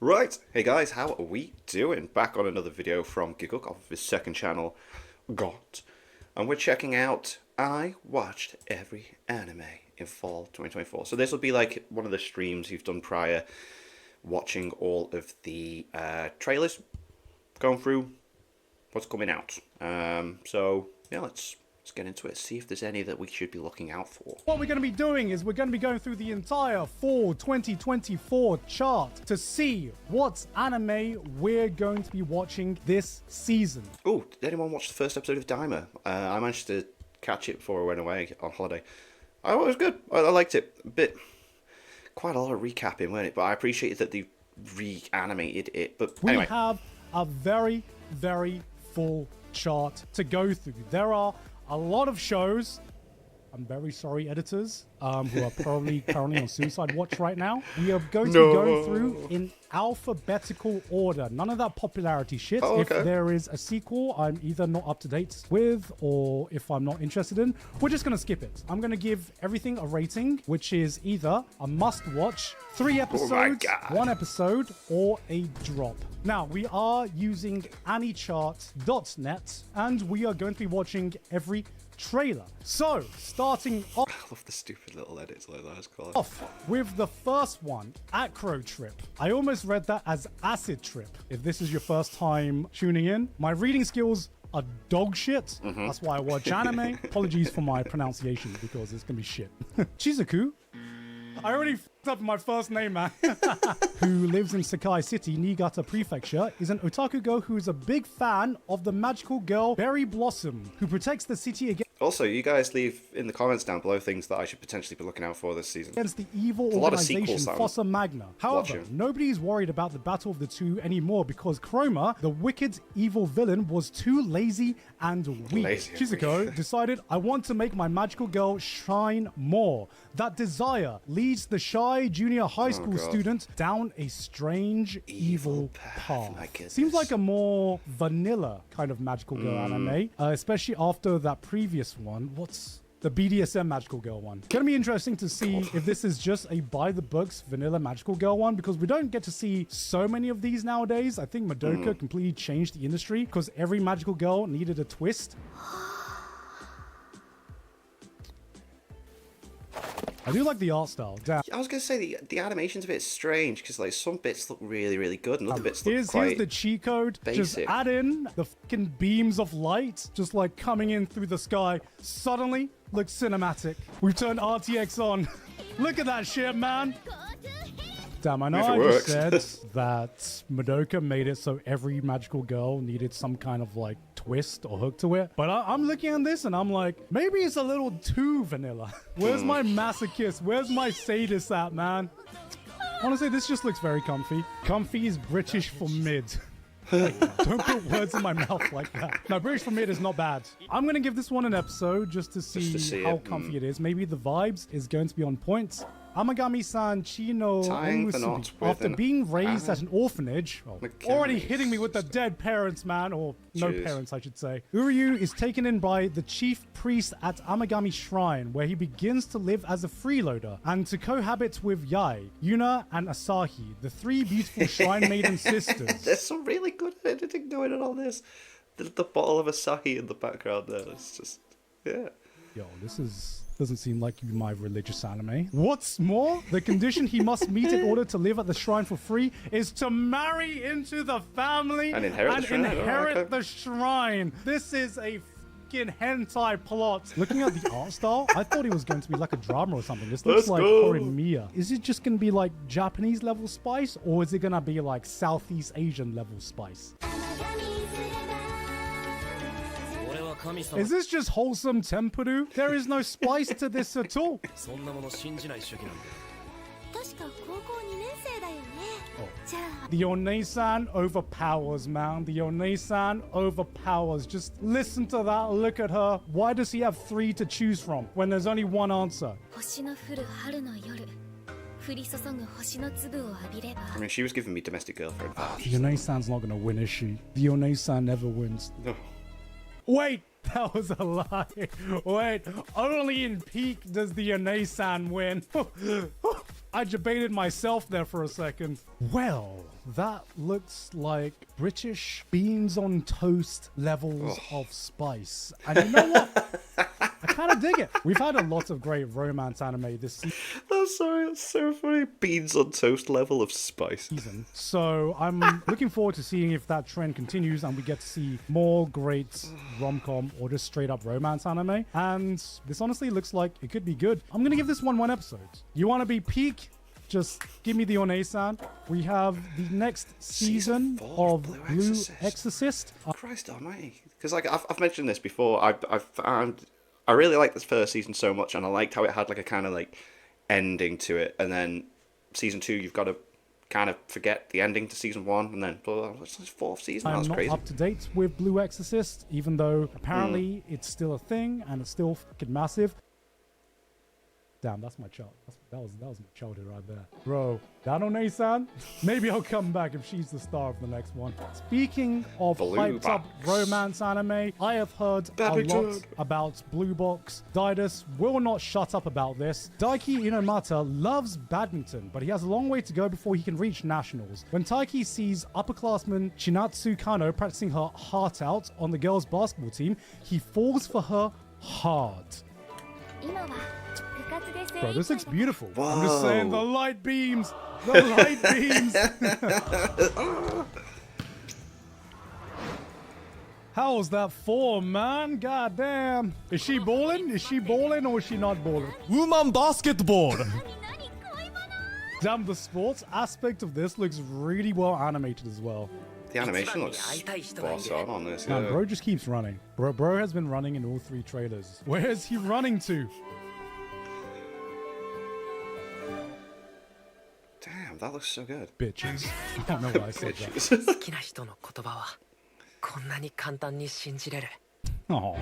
Right, hey guys, how are we doing? Back on another video from Giggle off of his second channel, Got. And we're checking out I watched every anime in fall 2024. So this will be like one of the streams you've done prior, watching all of the trailers, going through what's coming out. So yeah, let's get into it, see if there's any that we should be looking out for. What we're going to be doing is we're going to be going through the entire fall 2024 chart to see what anime we're going to be watching this season. Oh, did anyone watch the first episode of Daima? I managed to catch it before I went away on holiday. Oh, it was good. I liked it. Quite a lot of recapping, weren't it? But I appreciated that they reanimated it. But anyway. We have a very, very full chart to go through. There are a lot of shows. I'm very sorry, editors, who are probably currently on suicide watch right now. We are going to be going through in alphabetical order. None of that popularity shit. Oh, okay. If there is a sequel I'm either not up to date with, or if I'm not interested in, we're just going to skip it. I'm going to give everything a rating, which is either a must watch, 3 episodes, 1 episode, or a drop. Now, we are using anychart.net, and we are going to be watching every trailer. So, starting off... I love the stupid little edits like that. It's cool. Off with the first one, Acro Trip. I almost read that as Acid Trip. If this is your first time tuning in, my reading skills are dog shit. That's why I watch anime. Apologies for my pronunciation because it's gonna be shit. Chizuku. I already f***ed up my first name, man. Who lives in Sakai City, Niigata Prefecture, is an otaku girl who is a big fan of the magical girl Berry Blossom, who protects the city Also, you guys leave in the comments down below things that I should potentially be looking out for this season. against the evil organization Fossa Magna. However, nobody's worried about the battle of the two anymore because Chroma, the wicked evil villain, was too lazy and weak. Chizuko decided, I want to make my magical girl shine more. That desire leads the shy junior high school student down a strange evil path. Seems like a more vanilla kind of magical girl anime, especially after that previous one. What's the BDSM magical girl one? Gonna be interesting to see if this is just a by the books vanilla magical girl one, because we don't get to see so many of these nowadays. I think Madoka completely changed the industry because every magical girl needed a twist. I do like the art style. Damn. I was going to say the animation's a bit strange because like some bits look really, really good and other bits look quite Here's the cheat code. basic. Just add in the fucking beams of light, just like coming in through the sky. Suddenly looks cinematic. We've turned RTX on. Look at that shit, man. Damn, I know I just said that Madoka made it so every magical girl needed some kind of like twist or hook to it. But I'm looking at this and I'm like, maybe it's a little too vanilla. Where's my masochist? Where's my sadist at, man? Honestly, this just looks very comfy. Comfy is British for mid. Don't put words in my mouth like that. No, British for mid is not bad. I'm going to give this one an episode just to see how comfy it is. Maybe the vibes is going to be on point. Amagami-san Chino Onmusubi, after being raised at an orphanage, already hitting me with the dead parents, man, or no parents, I should say. Uryu is taken in by the chief priest at Amagami Shrine, where he begins to live as a freeloader and to cohabit with Yai, Yuna, and Asahi, the 3 beautiful shrine maiden sisters. There's some really good editing going on this. The bottle of Asahi in the background there. It's just, yeah. Yo, this doesn't seem like my religious anime. What's more, the condition he must meet in order to live at the shrine for free is to marry into the family and inherit the shrine. This is a fucking hentai plot. Looking at the art style, I thought it was going to be like a drama or something. This looks like Horimiya. Is it just going to be like Japanese level spice, or is it going to be like Southeast Asian level spice? Is this just wholesome tempuru? There is no spice to this at all. The Onei-san overpowers, man. The Onei-san overpowers. Just listen to that. Look at her. Why does he have 3 to choose from when there's only one answer? I mean, she was giving me domestic girlfriend vibes. The Onei-san's not going to win, is she? The Onei-san never wins. No. Wait, that was a lie. Wait, only in Peak does the Onei-san win. I debated myself there for a second. Well, that looks like British beans on toast levels of spice. And you know what? I kind of dig it. We've had a lot of great romance anime this That's so funny. Beans on toast level of spice. season. So I'm looking forward to seeing if that trend continues and we get to see more great rom-com or just straight up romance anime. And this honestly looks like it could be good. I'm going to give this one episode. You want to be peak? Just give me the One-san. We have the next season of Blue Exorcist. Christ almighty. Because like I've mentioned this before, I really liked this first season so much, and I liked how it had like a kind of like ending to it, and then season 2 you've got to kind of forget the ending to season 1, and then what's this 4th season? I'm That's not crazy. up to date with Blue Exorcist, even though apparently it's still a thing and it's still fucking massive. Damn, that's my child. That was my childhood right there. Bro, that One-san? Maybe I'll come back if she's the star of the next one. Speaking of hyped up romance anime, I have heard a lot about Blue Box. Didus will not shut up about this. Daiki Inomata loves badminton, but he has a long way to go before he can reach nationals. When Taiki sees upperclassman Chinatsu Kano practicing her heart out on the girls' basketball team, he falls for her hard. Bro, this looks beautiful. Whoa. I'm just saying, the light beams. The light beams. How was that form, man? God damn. Is she balling? Is she balling or is she not balling? Woman basketball. Damn, the sports aspect of this looks really well animated as well. The animation looks spot on this. Man, Yeah. bro just keeps running. Bro has been running in all 3 trailers. Where is he running to? Damn, that looks so good. Bitches. I don't know why I said that. Bitches. 好きな人の言葉はこんなに簡単に信じれる Oh.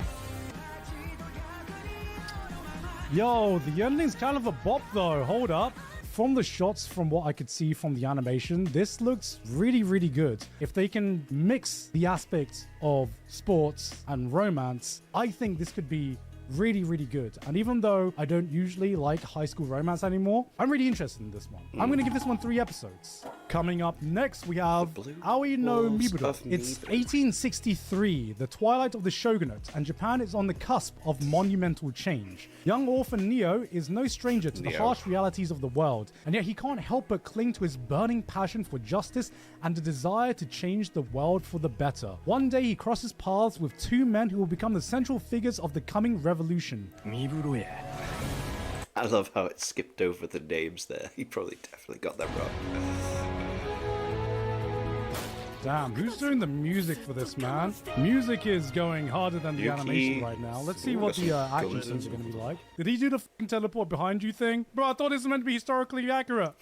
Yo, the ending's kind of a bop though. Hold up. From the shots, from what I could see from the animation, this looks really, really good. If they can mix the aspects of sports and romance, I think this could be really, really good. And even though I don't usually like high school romance anymore, I'm really interested in this one. I'm going to give this one 3 episodes. Coming up next, we have Aoi no Wolves Miburo. of It's Miburo. 1863, the twilight of the shogunate, and Japan is on the cusp of monumental change. Young orphan Neo is no stranger to the Neo. harsh realities of the world, and yet he can't help but cling to his burning passion for justice and a desire to change the world for the better. One day he crosses paths with 2 men who will become the central figures of the coming revolution. I love how it skipped over the names there. He probably definitely got them wrong. Damn, who's doing the music for this, man? Music is going harder than the Yuki. animation right now. Let's see what the action scenes are going to be like. Did he do the fucking teleport behind you thing? Bro, I thought this was meant to be historically accurate.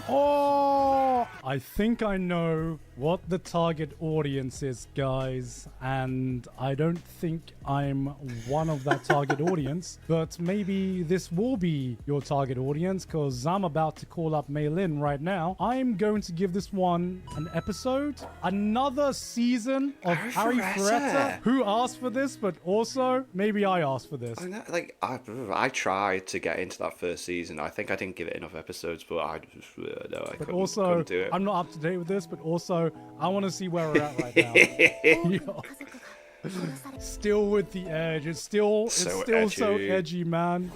Oh, I think I know what the target audience is, guys, and I don't think I'm one of that target audience, but maybe this will be your target audience because I'm about to call up Mei Lin right now. I'm going to give this one an episode, another season of Ari Ferretta. Who asked for this, but also maybe I asked for this. I know, like I tried to get into that first season. I think I didn't give it enough episodes, but I just no, I But couldn't, also, couldn't do it. I'm not up to date with this, but also, I want to see where we're at right now. Yo. Still with the edge. It's still so edgy, man.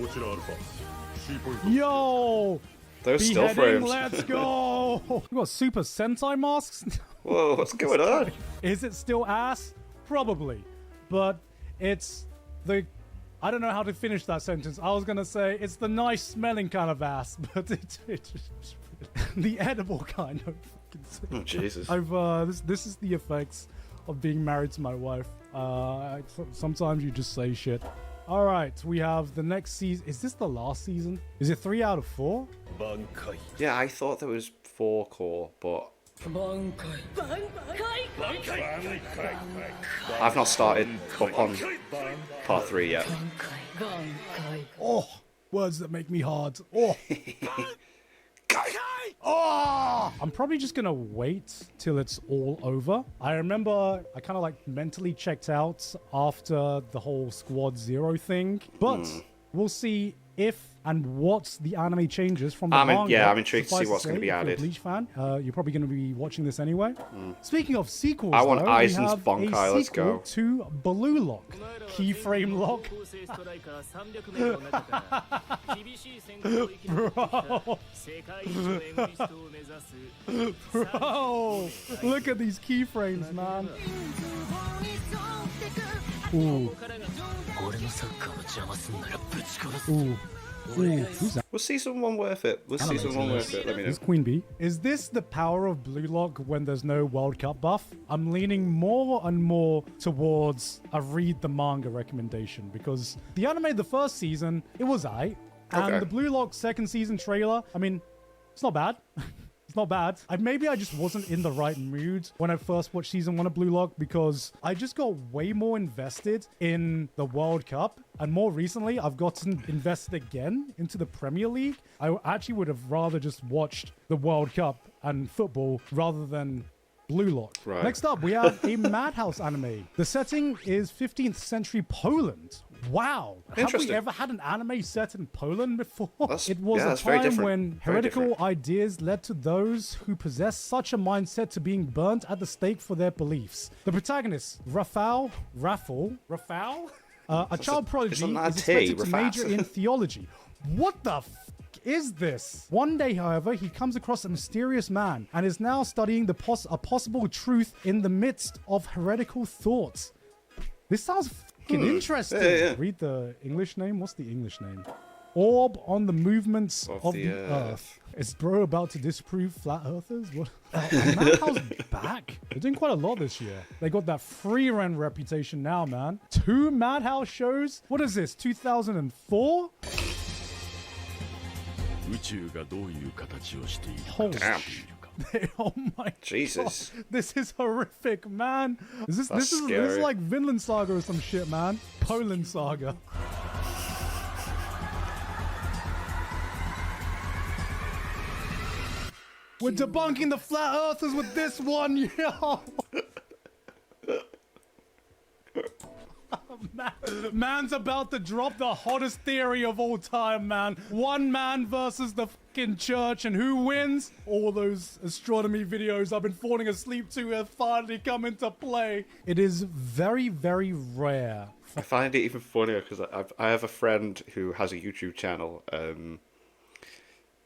Yo! Those still Beheading, frames. let's go! We got Super Sentai masks? Whoa, what's going on? Is it still ass? Probably. But it's the... I don't know how to finish that sentence. I was going to say it's the nice smelling kind of ass, but it's the edible kind of fucking Oh, Jesus. this is the effects of being married to my wife. Sometimes you just say shit. All right, we have the next season. Is this the last season? Is it 3 out of 4? Yeah, I thought there was 4 core, but I've not started up on part 3 yet. Oh, words that make me hard. Oh, Oh! I'm probably just gonna wait till it's all over. I remember I kind of like mentally checked out after the whole Squad Zero thing, but we'll see if and what the anime changes from the manga. Yeah, I'm intrigued to see Suffice what's going to say, be if you're a added. Bleach fan, you're probably going to be watching this anyway. Speaking of sequels, I want though, Aizen's we have Bonkai, a let's sequel go. to Blue Lock, Keyframe Lock. Bro, look at these keyframes, man. Ooh. Ooh. Ooh. Who's that? Was season 1 worth it? Was season 1 worth it? Let me know. This is Queen Bee. Is this the power of Blue Lock when there's no World Cup buff? I'm leaning more and more towards a read the manga recommendation because the anime the first season, it was aight. And Okay. the Blue Lock second season trailer, I mean, it's not bad. It's not bad. Maybe I just wasn't in the right mood when I first watched season 1 of Blue Lock because I just got way more invested in the World Cup. And more recently, I've gotten invested again into the Premier League. I actually would have rather just watched the World Cup and football rather than Blue Lock. Right. Next up, we have a Madhouse anime. The setting is 15th century Poland. Wow. Have we Interesting. ever had an anime set in Poland before? That's- It was yeah, a that's very time different. when Very heretical different. ideas led to those who possess such a mindset to being burnt at the stake for their beliefs. The protagonist, Rafael, a child prodigy, isn't that is a T, expected to Rafat? major in theology. What the is this? One day, however, he comes across a mysterious man and is now studying a possible truth in the midst of heretical thoughts. This sounds fucking interesting. Yeah. Read the English name. What's the English name? Orb on the movements of the earth. Is bro about to disprove flat earthers? What? Madhouse back. They're doing quite a lot this year. They got that free rent reputation now, man. 2 Madhouse shows? What is this, 2004? Holy Damn. oh my Jesus. God. This is horrific, man. This is scary. like Vinland Saga or some shit, man. Poland Saga. We're debunking the flat earthers with this one, yo. Man's about to drop the hottest theory of all time, man. One man versus the fucking church, and who wins? All those astronomy videos I've been falling asleep to have finally come into play. It is very, very rare. I find it even funnier because I have a friend who has a YouTube channel,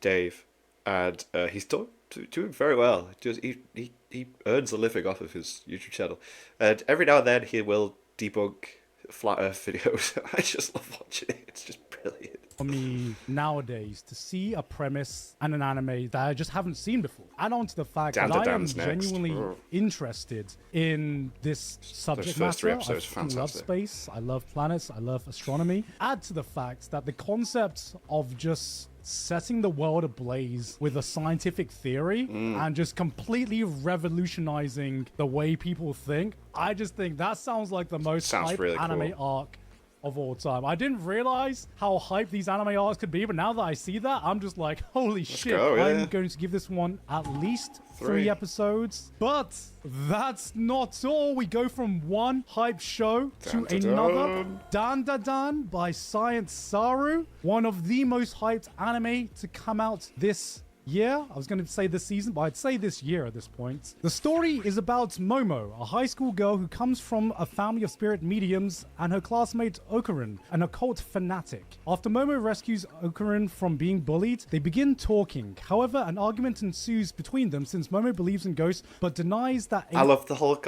Dave, and he's doing very well. He earns a living off of his YouTube channel, and every now and then he will debunk flat Earth videos. I just love watching it. It's just brilliant. For me nowadays to see a premise and an anime that I just haven't seen before. Add on to the fact Dan that to I am Dan's next. genuinely Ugh. interested in this subject first 3 matter. I episodes, fucking love fantastic. space. I love planets. I love astronomy. Add to the fact that the concept of just setting the world ablaze with a scientific theory and just completely revolutionizing the way people think. I just think that sounds like the most Sounds hype really anime cool. arc of all time. I didn't realize how hype these anime arcs could be, but now that I see that, I'm just like, holy shit. go, yeah. I'm going to give this one at least 3 episodes. But that's not all. We go from one hype show to Dun, dun, another. dun. Dan Da Dan by Science Saru, one of the most hyped anime to come out this year. I was going to say this season, but I'd say this year at this point. The story is about Momo, a high school girl who comes from a family of spirit mediums, and her classmate Okurin, an occult fanatic. After Momo rescues Okurin from being bullied, they begin talking. However, an argument ensues between them since Momo believes in ghosts, but denies that I love the whole.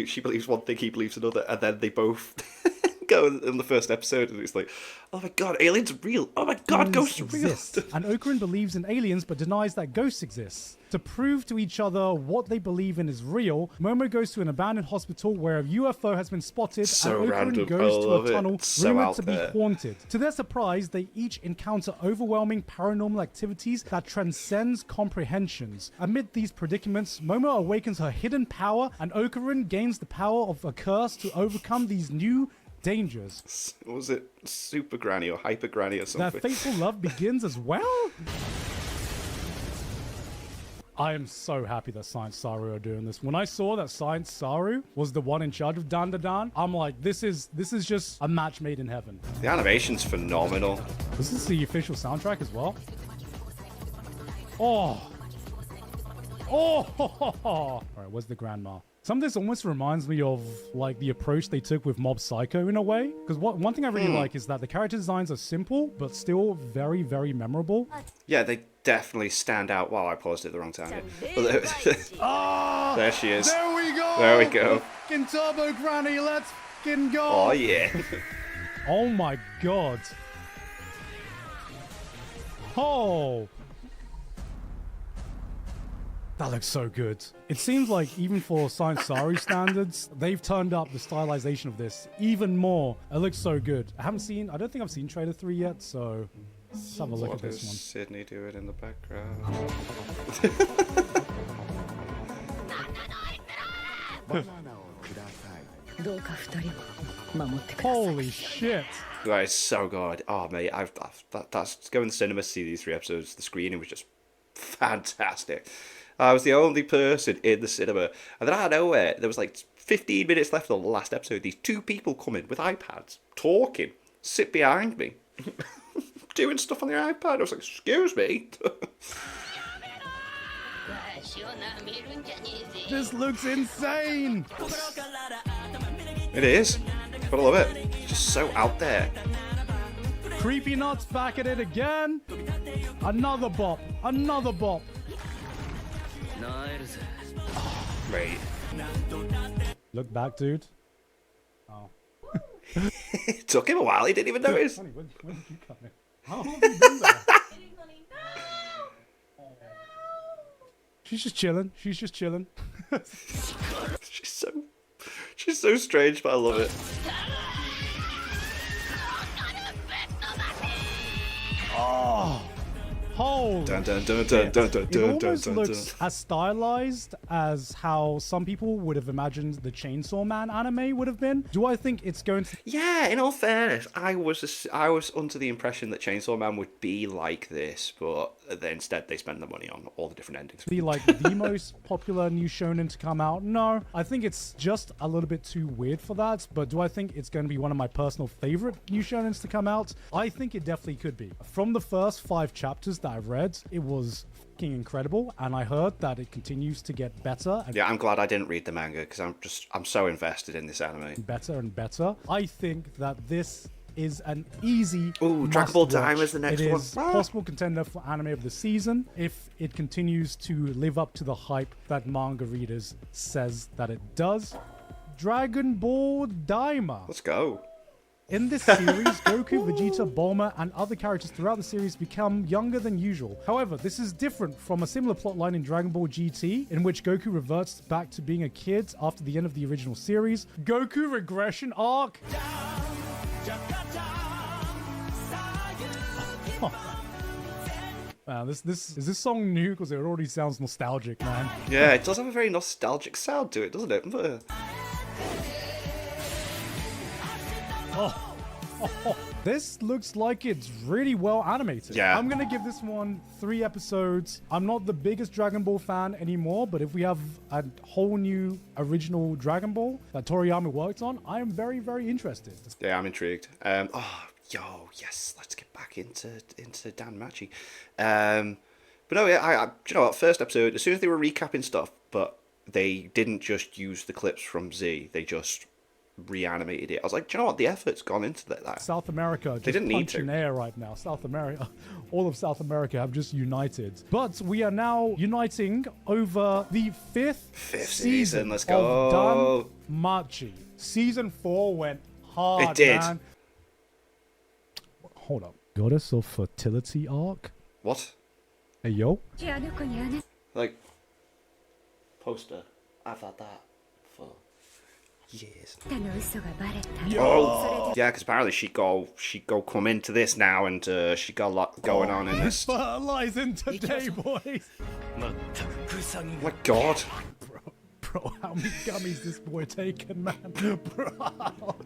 She believes one thing, he believes another, and then they both go in the first episode, and it's like, oh my god, aliens are real. Oh my god, ghosts are real. exist. And Okurin believes in aliens but denies that ghosts exist. To prove to each other what they believe in is real, Momo goes to an abandoned hospital where a UFO has been spotted, So and Okurin random. goes I to love a it. tunnel So rumored out to be there. haunted. To their surprise, they each encounter overwhelming paranormal activities that transcends comprehensions. Amid these predicaments, Momo awakens her hidden power, and Okurin gains the power of a curse to overcome these new dangers. What was it? Super Granny or Hyper Granny or Their something? fateful love begins as well. I am so happy that Science Saru are doing this. When I saw that Science Saru was the one in charge of Dan Da Dan, I'm like, this is just a match made in heaven. The animation's phenomenal. This is the official soundtrack as well. Oh. Oh. All right, where's the grandma? Some of this almost reminds me of like the approach they took with Mob Psycho in a way. Because one thing I really like is that the character designs are simple, but still very, very memorable. Yeah, they definitely stand out. Wow, I paused it at the wrong time. Oh, There she is. there we go. There we go. Fucking Turbo Granny, let's fucking go. Oh, yeah. Oh my god. Oh. That looks so good. It seems like even for Science Saru standards, they've turned up the stylization of this even more. It looks so good. I don't think I've seen trailer 3 yet, so let's have a look What at is this one. Sydney doing in the background? Holy shit. That is so good. Oh, mate, that's going to the cinema to see these 3 episodes. The screening was just fantastic. I was the only person in the cinema, and then out of nowhere, there was like 15 minutes left on the last episode. These 2 people come in with iPads, talking, sit behind me, doing stuff on their iPad. I was like, excuse me. This looks insane. It is. But I love it. It's just so out there. Creepy Nuts back at it again. Another bop. Another bop. Right. Look back, dude. Oh. It took him a while. He didn't even notice. Honey, when did you come in? How long have you been there? She's just chilling. She's just chilling. She's so strange, but I love it. Oh, holy Dun, dun, dun, shit. dun, dun, dun, It dun, almost dun, looks dun. as stylized as how some people would have imagined the Chainsaw Man anime would have been. Do I think it's going to Yeah, in all fairness, I was under the impression that Chainsaw Man would be like this, but instead they spend the money on all the different endings. be like the most popular new shonen to come out? No, I think it's just a little bit too weird for that. But do I think it's going to be one of my personal favorite new shonens to come out? I think it definitely could be. From the first 5 chapters that I've read, it was fucking incredible, and I heard that it continues to get better and Yeah, I'm glad I didn't read the manga because I'm so invested in this anime. better and better. I think that this is an easy Ooh, Dragon Ball must-watch. Daima is the next It one. is possible contender for anime of the season if it continues to live up to the hype that manga readers says that it does. Dragon Ball Daima. Let's go. In this series, Goku, Vegeta, Bulma, and other characters throughout the series become younger than usual. However, this is different from a similar plotline in Dragon Ball GT, in which Goku reverts back to being a kid after the end of the original series. Goku regression arc. Man, is this song new? Because it already sounds nostalgic, man. Yeah, it does have a very nostalgic sound to it, doesn't it? This looks like it's really well animated. Yeah. I'm gonna give this one 3 episodes. I'm not the biggest Dragon Ball fan anymore, but if we have a whole new original Dragon Ball that Toriyama worked on, I am very, very interested. Yeah, I'm intrigued. Yes, let's get back into Dan Machi. But no, yeah, do you know what? First episode, as soon as they were recapping stuff, but they didn't just use the clips from Z, they just reanimated it. I was like, do you know what? The effort's gone into that. South America just didn't need punching to. air right now. South America, all of South America have just united. But we are now uniting over the fifth season. Let's of go. Dan Machi. Season 4 went hard, It did. man. Hold up. Goddess of Fertility arc? What? Hey, yo. Like, poster. I've had that for years. Oh, yeah, because apparently she'd go come into this now, and she got a lot going on in this. Fertilizing today, boys. Oh my god. Bro, how many gummies this boy taking, man?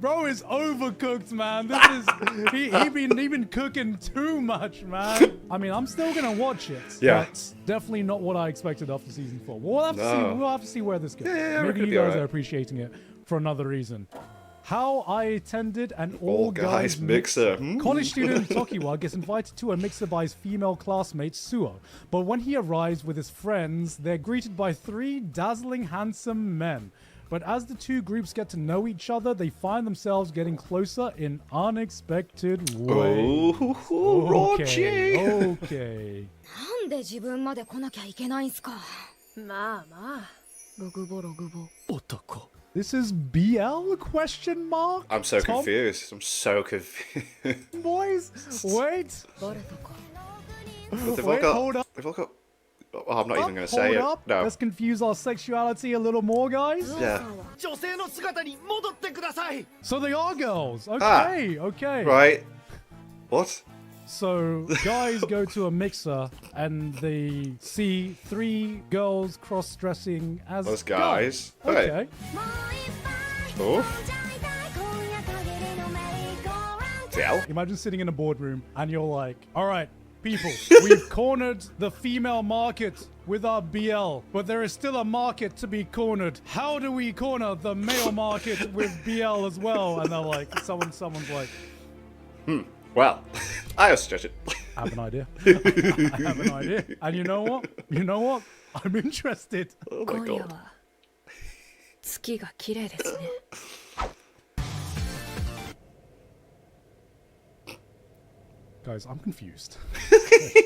Bro is overcooked, man. This is he been cooking too much, man. I mean, I'm still gonna watch it. Yeah. But definitely not what I expected after season 4. We'll have to see. We'll have to see where this goes. Yeah, Maybe it could you be guys alright. are appreciating it for another reason. How I attended an All guys mixer. College student Tokiwa gets invited to a mixer by his female classmate Suo. But when he arrives with his friends, they're greeted by 3 dazzling, handsome men. But as the two groups get to know each other, they find themselves getting closer in unexpected ways. Oh, Roger. Okay. なんで自分まで来なきゃいけないんすか。まあまあログボログボ。男 This is BL question mark? I'm so Tom? confused. I'm so confused. Boys, wait. ボルトか。 They've all Wait, got. hold up. They've all got. Oh, I'm not even going to say Hold it. up. No. Let's confuse our sexuality a little more, guys. Yeah. 女性の姿に戻ってください So they are girls. Okay, Ah. okay. Right. What? So guys go to a mixer and they see 3 girls cross-dressing as Those guys. Okay. Oh. Dell. Imagine sitting in a boardroom and you're like, all right, people, we've cornered the female market with our BL, but there is still a market to be cornered. How do we corner the male market with BL as well? And they're like, someone's like, Well, I'll stretch it. I have an idea. I have an idea. And you know what? You know what? I'm interested. Oh my 今夜 god. は月が綺麗ですね。 Guys, I'm confused.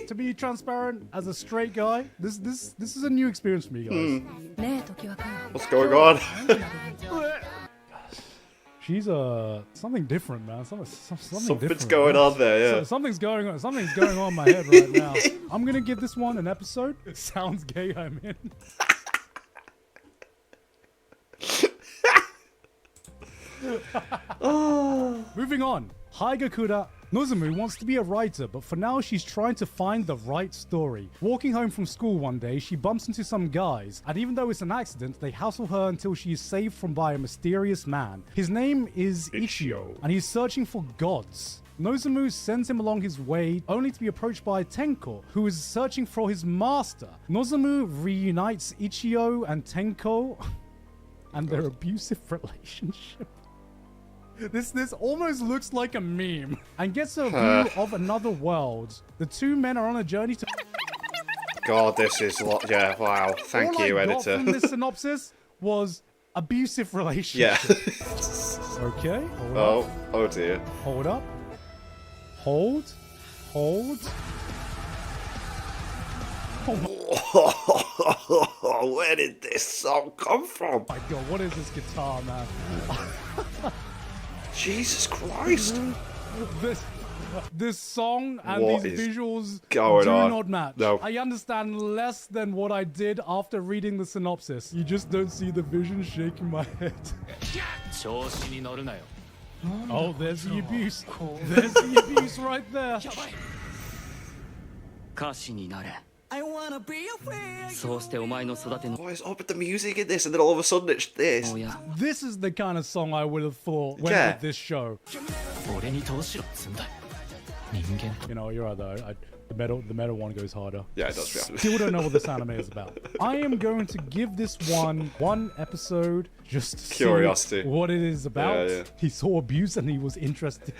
To be transparent, as a straight guy, this is a new experience for me, guys. ねえ、時はくん。 What's going on? She's something different, man. Something Something's different. going on there, yeah. So something's going on. Something's going on in my head right now. I'm gonna give this one an episode. Sounds gay. I'm in. Moving on. Haigakura Nozomu wants to be a writer, but for now she's trying to find the right story. Walking home from school one day, she bumps into some guys, and even though it's an accident, they hassle her until she is saved from by a mysterious man. His name is Ichio, and he's searching for gods. Nozomu sends him along his way, only to be approached by Tenko, who is searching for his master. Nozomu reunites Ichio and Tenko and their abusive relationship. This almost looks like a meme and gets a view of another world. The 2 men are on a journey to... God, this is yeah. Wow. Thank All you, I got editor. from this synopsis was abusive relationship. Yeah. Okay. Hold up. Oh dear. Hold up. Hold. Where did this song come from? My God, what is this guitar, man? Jesus Christ. This song and What these is visuals going do on? not match. No. I understand less than what I did after reading the synopsis. You just don't see the vision shaking my head. 調子に乗るなよ Oh, there's the abuse. There's the abuse right there. 歌手になれそうしてお前の育ての What is up with the music in this? And then all of a sudden it's this. 親 This is the kind of song I would have thought went Yeah. with this show. 俺にどうしろっつんだよ人間と You know, you're right though. The metal one goes harder. Yeah, it does. Yeah. Still don't know what this anime is about. I am going to give this one episode just to Curiosity. see what it is about. Yeah. He saw abuse and he was interested.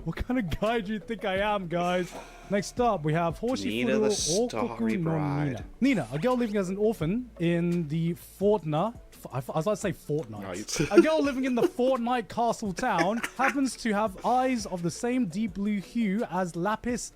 What kind of guy do you think I am, guys? Next up, we have Nina the Hoshifuru Starry Okoku no Bride. Nina. Nina, a girl living as an orphan in the Fortnite. I was about to say Fortnite. Right. A girl living in the Fortnite castle town happens to have eyes of the same deep blue hue as Lapis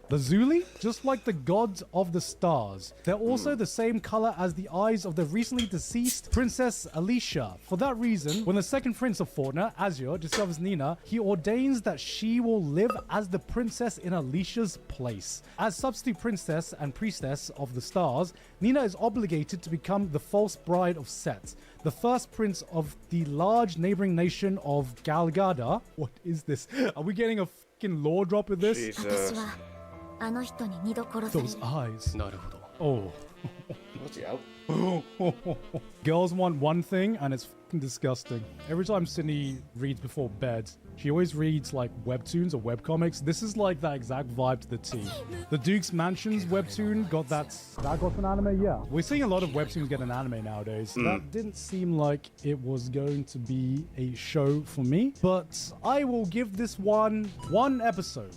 Lazuli, just like the gods of the stars. They're also the same color as the eyes of the recently deceased Princess Alicia. For that reason, when the second prince of Fortnite, Azure, discovers Nina, he ordains that she will live as the princess in Alicia's place. As substitute princess and priestess of the stars, Nina is obligated to become the false bride of Set, the first prince of the large neighboring nation of Galgada. What is this? Are we getting a fucking lore drop with this? Jesus. 私はあの人に2度殺され Those eyes. なるほど Oh. Bloody hell. Girls want one thing, and it's fucking disgusting. Every time Sydney reads before bed, she always reads like webtoons or webcomics. This is like that exact vibe to the T. The Duke's Mansions webtoon got that got an anime, yeah. We're seeing a lot of webtoons get an anime nowadays. That didn't seem like it was going to be a show for me, but I will give this one episode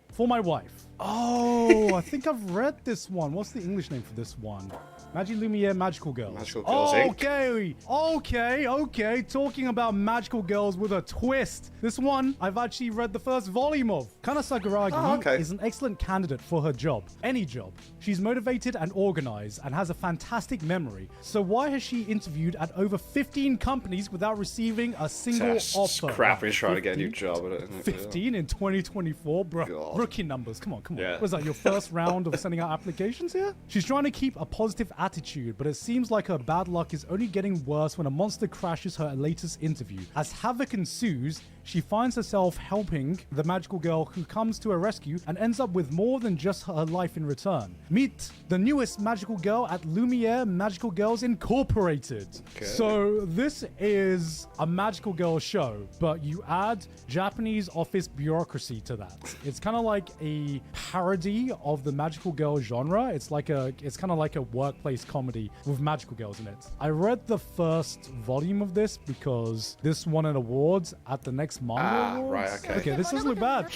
for my wife. Oh, I think I've read this one. What's the English name for this one? Magic Lumiere Magical Girls. Magical Girls Inc. Okay. Talking about magical girls with a twist. This one, I've actually read the first volume of. Kana Sakuragi is an excellent candidate for her job. Any job. She's motivated and organized and has a fantastic memory. So why has she interviewed at over 15 companies without receiving a single offer? Crap, he's trying to get a new job. 15 in 2024? Bro, God. rookie numbers. Come on. Yeah. Was that your first round of sending out applications here? She's trying to keep a positive attitude, but it seems like her bad luck is only getting worse when a monster crashes her latest interview. As havoc ensues, she finds herself helping the magical girl who comes to her rescue and ends up with more than just her life in return. Meet the newest magical girl at Lumiere Magical Girls Incorporated. Okay. So this is a magical girl show, but you add Japanese office bureaucracy to that. It's kind of like a parody of the magical girl genre. It's kind of like a workplace comedy with magical girls in it. I read the first volume of this because this won an award at the next manga awards. Right, okay. Okay, this doesn't look bad.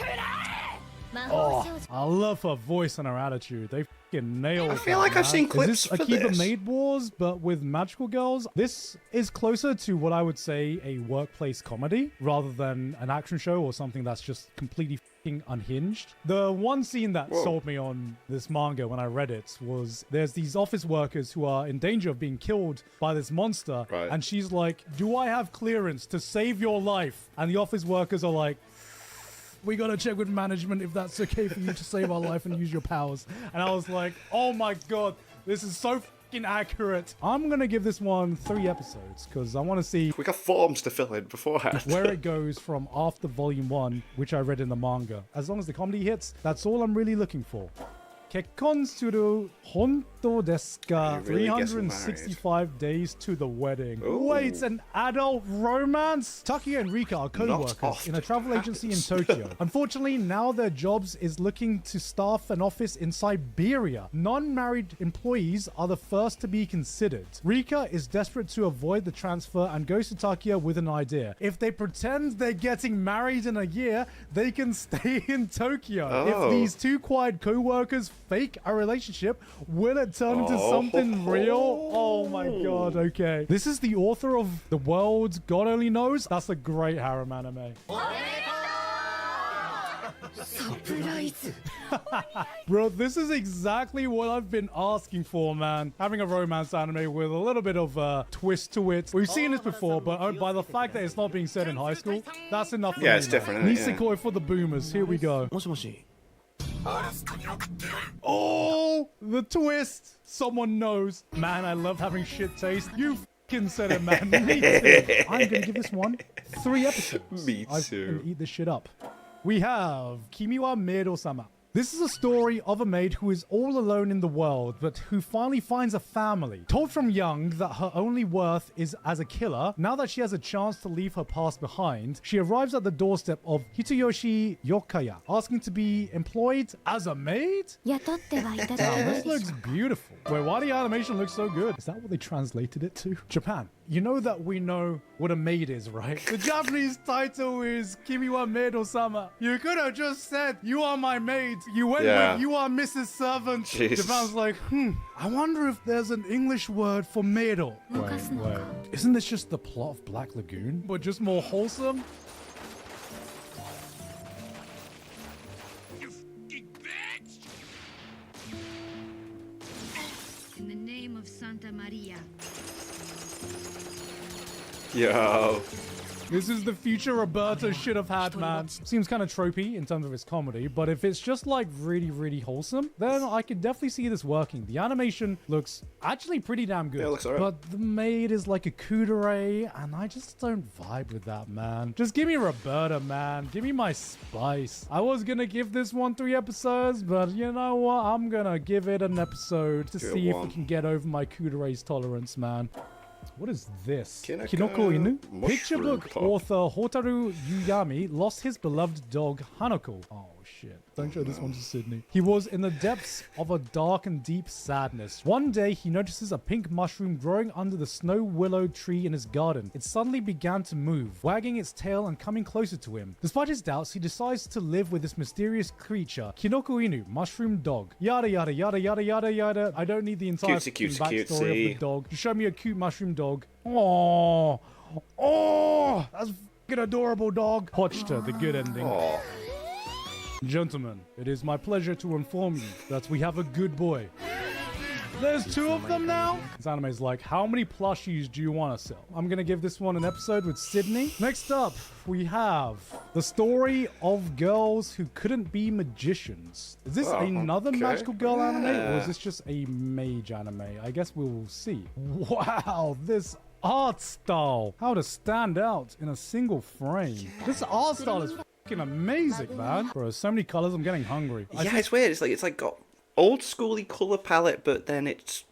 Oh, I love her voice and her attitude. They fucking nailed it. I feel like I've seen clips Is this for Akiba this. Maid Wars, but with magical girls? This is closer to what I would say a workplace comedy rather than an action show or something that's just completely fucking unhinged. The one scene that sold me on this manga when I read it was there's these office workers who are in danger of being killed by this monster. Right. And she's like, do I have clearance to save your life? And the office workers are like, we gotta check with management if that's okay for you to save our life and use your powers. And I was like, oh my god, this is so fucking accurate. I'm gonna give this one 3 episodes because I want to see We got forms to fill in beforehand. where it goes from after volume 1, which I read in the manga. As long as the comedy hits, that's all I'm really looking for. Kekkon suru honto desu ka? Are you really getting 365 days to the wedding. Ooh. Wait, an adult romance? Takia and Rika are co-workers often in a travel agency in Tokyo. Unfortunately, now their jobs is looking to staff an office in Siberia. Non-married employees are the first to be considered. Rika is desperate to avoid the transfer and goes to Takia with an idea. If they pretend they're getting married in a year, they can stay in Tokyo. Oh. If these two quiet co-workers fake a relationship, will it turn into something real? Oh my god, okay. This is the author of The World God Only Knows. That's a great harem anime. Bro, this is exactly what I've been asking for, man. Having a romance anime with a little bit of a twist to it. We've seen this before, but by the fact that it's not being said in high school, that's enough for me. Yeah, it's different, isn't it? Nisekoi for the boomers. Here we go. もしもし Oh, the twist. Someone knows. Man, I love having shit taste. You f***ing said it, man. Me too. I'm going to give this one 3 episodes. Me I'm too. going to eat this shit up. We have Kimi wa Maid-sama. This is a story of a maid who is all alone in the world, but who finally finds a family. Told from young that her only worth is as a killer, now that she has a chance to leave her past behind, she arrives at the doorstep of Hitoyoshi Yokaya, asking to be employed as a maid? 雇ってはいただ Now, けま this す looks beautiful. Wait, why the animation looks so good? Is that what they translated it to? Japan. You know that we know what a maid is, right? The Japanese title is Kimi wa Maid-sama. You could have just said, you are my maid. You went with, you are Mrs. Servant. Jeez. Japan's like, I wonder if there's an English word for maido. Wait. Isn't this just the plot of Black Lagoon? But just more wholesome? In the name of Santa Maria. Yo. This is the future Roberto should have had, man. Seems kind of tropey in terms of its comedy, but if it's just like really, really wholesome, then I could definitely see this working. The animation looks actually pretty damn good. Yeah, it looks alright. But the maid is like a kudere, and I just don't vibe with that, man. Just give me Roberta, man. Give me my spice. I was gonna give this one 3 episodes, but you know what? I'm gonna give it an episode to see if we can get over my kudere's tolerance, man. What is this? Kinoko Inu? Picture book author Hotaru Yuyami lost his beloved dog Hanako. Oh shit. Don't show this one to Sydney. He was in the depths of a dark and deep sadness. One day, he notices a pink mushroom growing under the snow willow tree in his garden. It suddenly began to move, wagging its tail and coming closer to him. Despite his doubts, he decides to live with this mysterious creature, Kinoko Inu, mushroom dog. Yada yada yada yada yada yada. I don't need the entire backstory of the dog. Just show me a cute mushroom dog. Oh, oh, that's f***ing adorable dog. Pochta, the good ending. Aww. Gentlemen, it is my pleasure to inform you that we have a good boy. There's 2 of them now? This anime is like, how many plushies do you want to sell? I'm going to give this one an episode with Sydney. Next up, we have the story of girls who couldn't be magicians. Is this another magical girl anime, or is this just a mage anime? I guess we will see. Wow, this art style. How to stand out in a single frame. This art style is fucking amazing, man. Bro, so many colors, I'm getting hungry. Yeah, it's weird. It's like got old schooly color palette, but then it's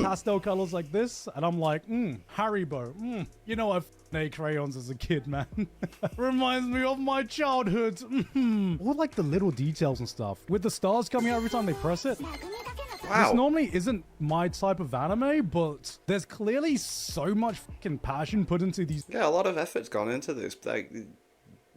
pastel colors like this, and I'm like, Haribo. You know, I made crayons as a kid, man. Reminds me of my childhood. All like the little details and stuff, with the stars coming out every time they press it. wow. This normally isn't my type of anime, but there's clearly so much fucking passion put into these. Yeah, a lot of effort's gone into this. Like,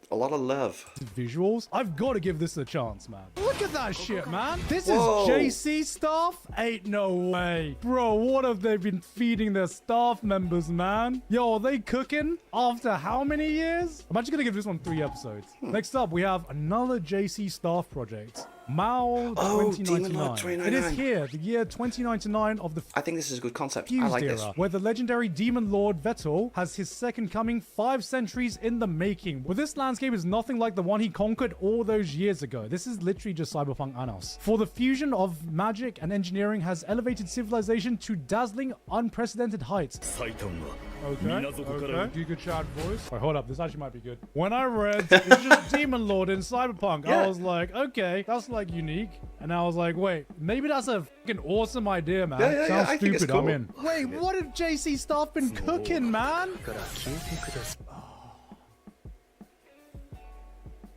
a lot of love. Visuals. I've got to give this a chance, man. Look at that shit, man. This Whoa. is JC stuff? Ain't no way. Bro, what have they been feeding their staff members, man? Yo, are they cooking after how many years? I'm actually going to give this one 3 episodes. Next up, we have another JC staff project. Mao 2099. It is here, the year 2099 of the I think this is a good concept. I Fused like era, this. where the legendary demon lord Vettel has his second coming 5 centuries in the making. Well, this landscape is nothing like the one he conquered all those years ago. This is literally just Cyberpunk Anos. For the fusion of magic and engineering has elevated civilization to dazzling, unprecedented heights. Okay. Giga Chad voice. Alright, hold up. This actually might be good. When I read it's just Demon Lord in Cyberpunk, I was like, okay, that's like unique. And I was like, wait, maybe that's a fucking awesome idea, man. Yeah, Sounds I think it's stupid. cool. I'm in. Wait, what have JC staff been cooking, man?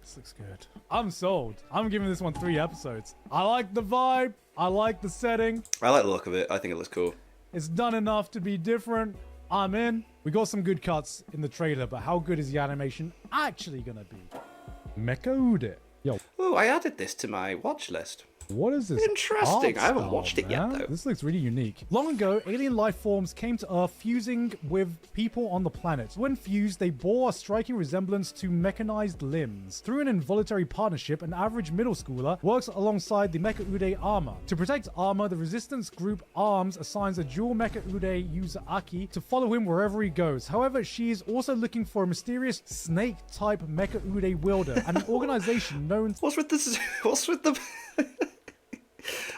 This looks good. I'm sold. I'm giving this one 3 episodes. I like the vibe. I like the setting. I like the look of it. I think it looks cool. It's done enough to be different. I'm in. We got some good cuts in the trailer, but how good is the animation actually gonna be? Mecha-ude. Yo, Oh, I added this to my watch list. what is this? Interesting. art I haven't style, watched it yet, man? though. This looks really unique. Long ago, alien life forms came to Earth, fusing with people on the planet. When fused, they bore a striking resemblance to mechanized limbs. Through an involuntary partnership, an average middle schooler works alongside the Mecha-ude armor. To protect armor, the resistance group Arms assigns a dual Mecha-ude user Aki to follow him wherever he goes. However, she is also looking for a mysterious snake-type Mecha-ude wielder and an organization known What's with this? What's with the?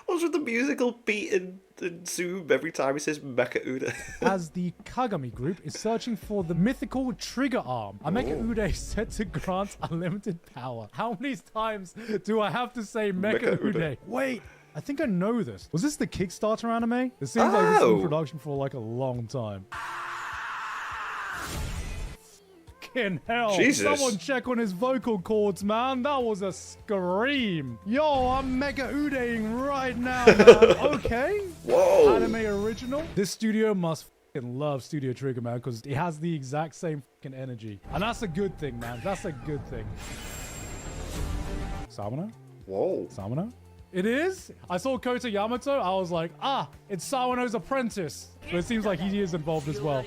What's with the musical beat and zoom every time he says Mecha-ude? as the Kagami group is searching for the mythical trigger arm. A Mecha-ude is said to grant unlimited power. How many times do I have to say Mecha-ude? Mecha-ude. Wait, I think I know this. Was this the Kickstarter anime? It seems like this is in production for like a long time. Fucking hell. Jesus. Someone check on his vocal cords, man. That was a scream. Yo, I'm Mecha-udeing right now, man. Okay. Whoa. Anime original. This studio must fucking love Studio Trigger, man, because it has the exact same fucking energy. And that's a good thing, man. That's a good thing. Samano? Whoa. Samano? It is? I saw Kota Yamato. I was like, it's Sawano's apprentice. But it seems like he is involved as well.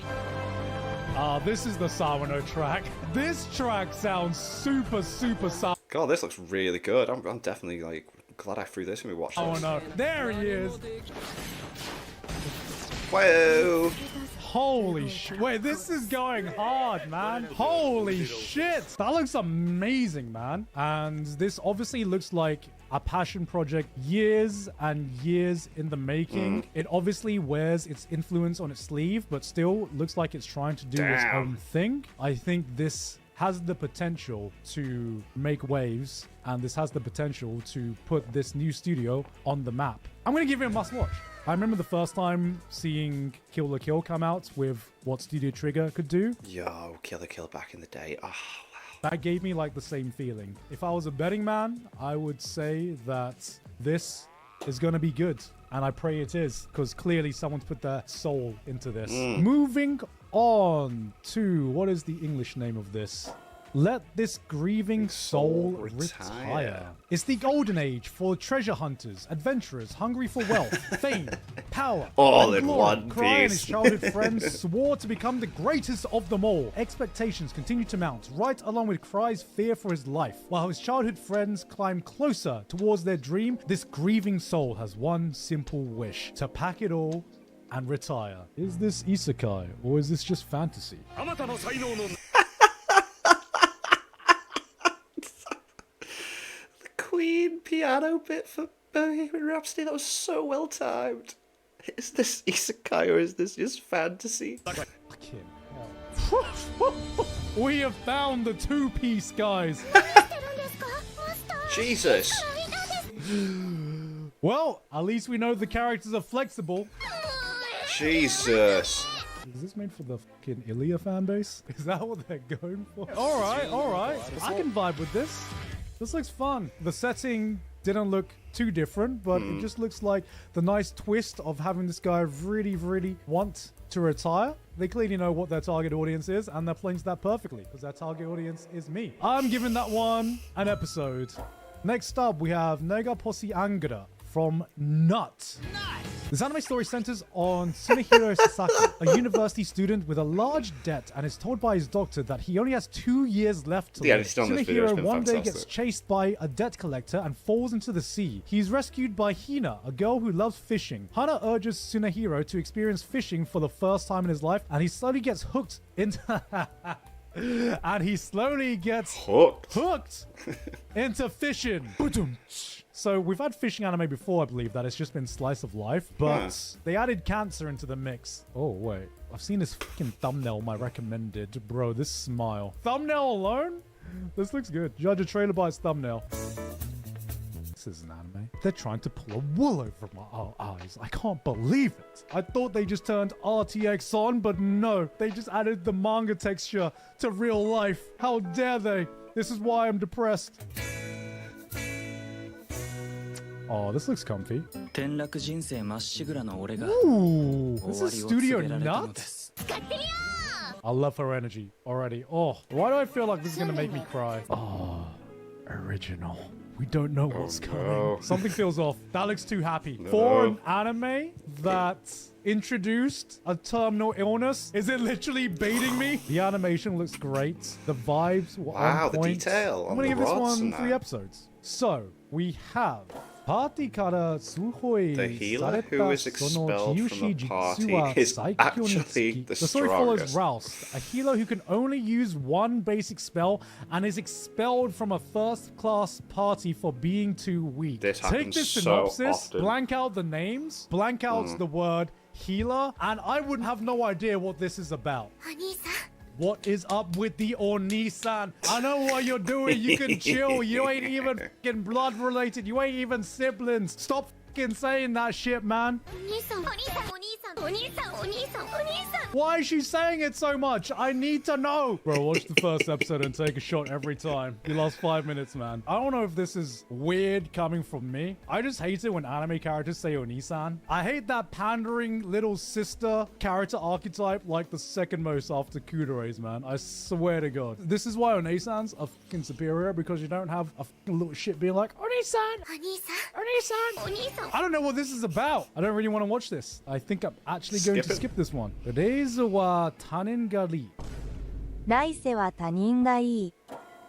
This is the Sawano track. This track sounds super Sawano. God, this looks really good. I'm definitely like glad I threw this when we watched this. There he is. Whoa. Holy shit. Wait, this is going hard, man. Holy shit. That looks amazing, man. And this obviously looks like a passion project, years and years in the making. It obviously wears its influence on its sleeve, but still looks like it's trying to do its own thing. I think this has the potential to make waves, and this has the potential to put this new studio on the map. I'm going to give it a must watch. I remember the first time seeing Kill la Kill come out with what Studio Trigger could do. Yo, Kill la Kill back in the day. Oh, That gave me like the same feeling. If I was a betting man, I would say that this is going to be good. And I pray it is, because clearly someone's put their soul into this. Moving on to, what is the English name of this? Let this grieving soul retire. It's the golden age for treasure hunters, adventurers hungry for wealth, fame, power, all and in glory. one Cry and his piece. childhood friends swore to become the greatest of them all. Expectations continue to mount, right along with Cry's fear for his life. While his childhood friends climb closer towards their dream, this grieving soul has one simple wish: to pack it all and retire. Is this isekai, or is this just fantasy? Queen piano bit for Bohemian Rhapsody. That was so well timed. Is this isekai or is this just fantasy? Fucking hell. We have found the two-piece, guys. Jesus. Well, at least we know the characters are flexible. Jesus. Is this made for the fucking Ilya fan base? Is that what they're going for? Alright, alright. I can vibe with this. This looks fun. The setting didn't look too different, but it just looks like the nice twist of having this guy really, really want to retire. They clearly know what their target audience is, and they're playing to that perfectly, because their target audience is me. I'm giving that one an episode. Next up, we have Nega Posse Angra from Nut. This anime story centers on Tsunehiro Sasaki, a university student with a large debt, and is told by his doctor that he only has 2 years left to live. editing on this video has Tsunehiro been one day gets fantastic. chased by a debt collector and falls into the sea. He's rescued by Hina, a girl who loves fishing. Hana urges Tsunehiro to experience fishing for the first time in his life, and he slowly gets hooked into... and he slowly gets hooked into fishing. So we've had fishing anime before, I believe, that it's just been slice of life, but they added cancer into the mix. Oh, wait. I've seen this fucking thumbnail, my recommended. Bro, this smile. Thumbnail alone? This looks good. Judge a trailer by its thumbnail. This is an anime. They're trying to pull a wool over my eyes. I can't believe it. I thought they just turned RTX on, but no. They just added the manga texture to real life. How dare they? This is why I'm depressed. Oh, this looks comfy. 転落人生まっしぐらの俺が Ooh, 終 this わ is りを Studio 告げられたの Nut? です I love her energy already. Oh, why do I feel like this is gonna make me cry? Oh, original. We don't know what's coming. no. Something feels off. That looks too happy. For an anime that introduced a terminal illness, is it literally baiting me? The animation looks great. The vibes were Wow, on the point. detail I'm on gonna the give this rods one and 3 that. episodes. So, we have Party kara suhoi The healer who sareta is sono expelled from kyushi the party jitsu wa is saikyo actually nitsuki. the story follows strongest. Roust, a healer who can only use one basic spell and is expelled from a first-class party for being too weak. This Take happens this so synopsis, often. blank out the names, blank out the word healer, and I would have no idea what this is about. What is up with the Oni-san? I know what you're doing. You can chill. You ain't even fucking blood related. You ain't even siblings. Stop fucking saying that shit, man. Why is she saying it so much? I need to know. Bro, watch the first episode and take a shot every time. You lost 5 minutes, man. I don't know if this is weird coming from me. I just hate it when anime characters say Oni-san. I hate that pandering little sister character archetype like the second most after Kudore's, man. I swear to God. This is why Oni-sans are fucking superior, because you don't have a fucking little shit being like, Oni-san! Oni-san! I don't know what this is about. I don't really want to watch this. I think I'm actually going to skip this one. Reizu wa tanen ga ri. 来世は他人がいい。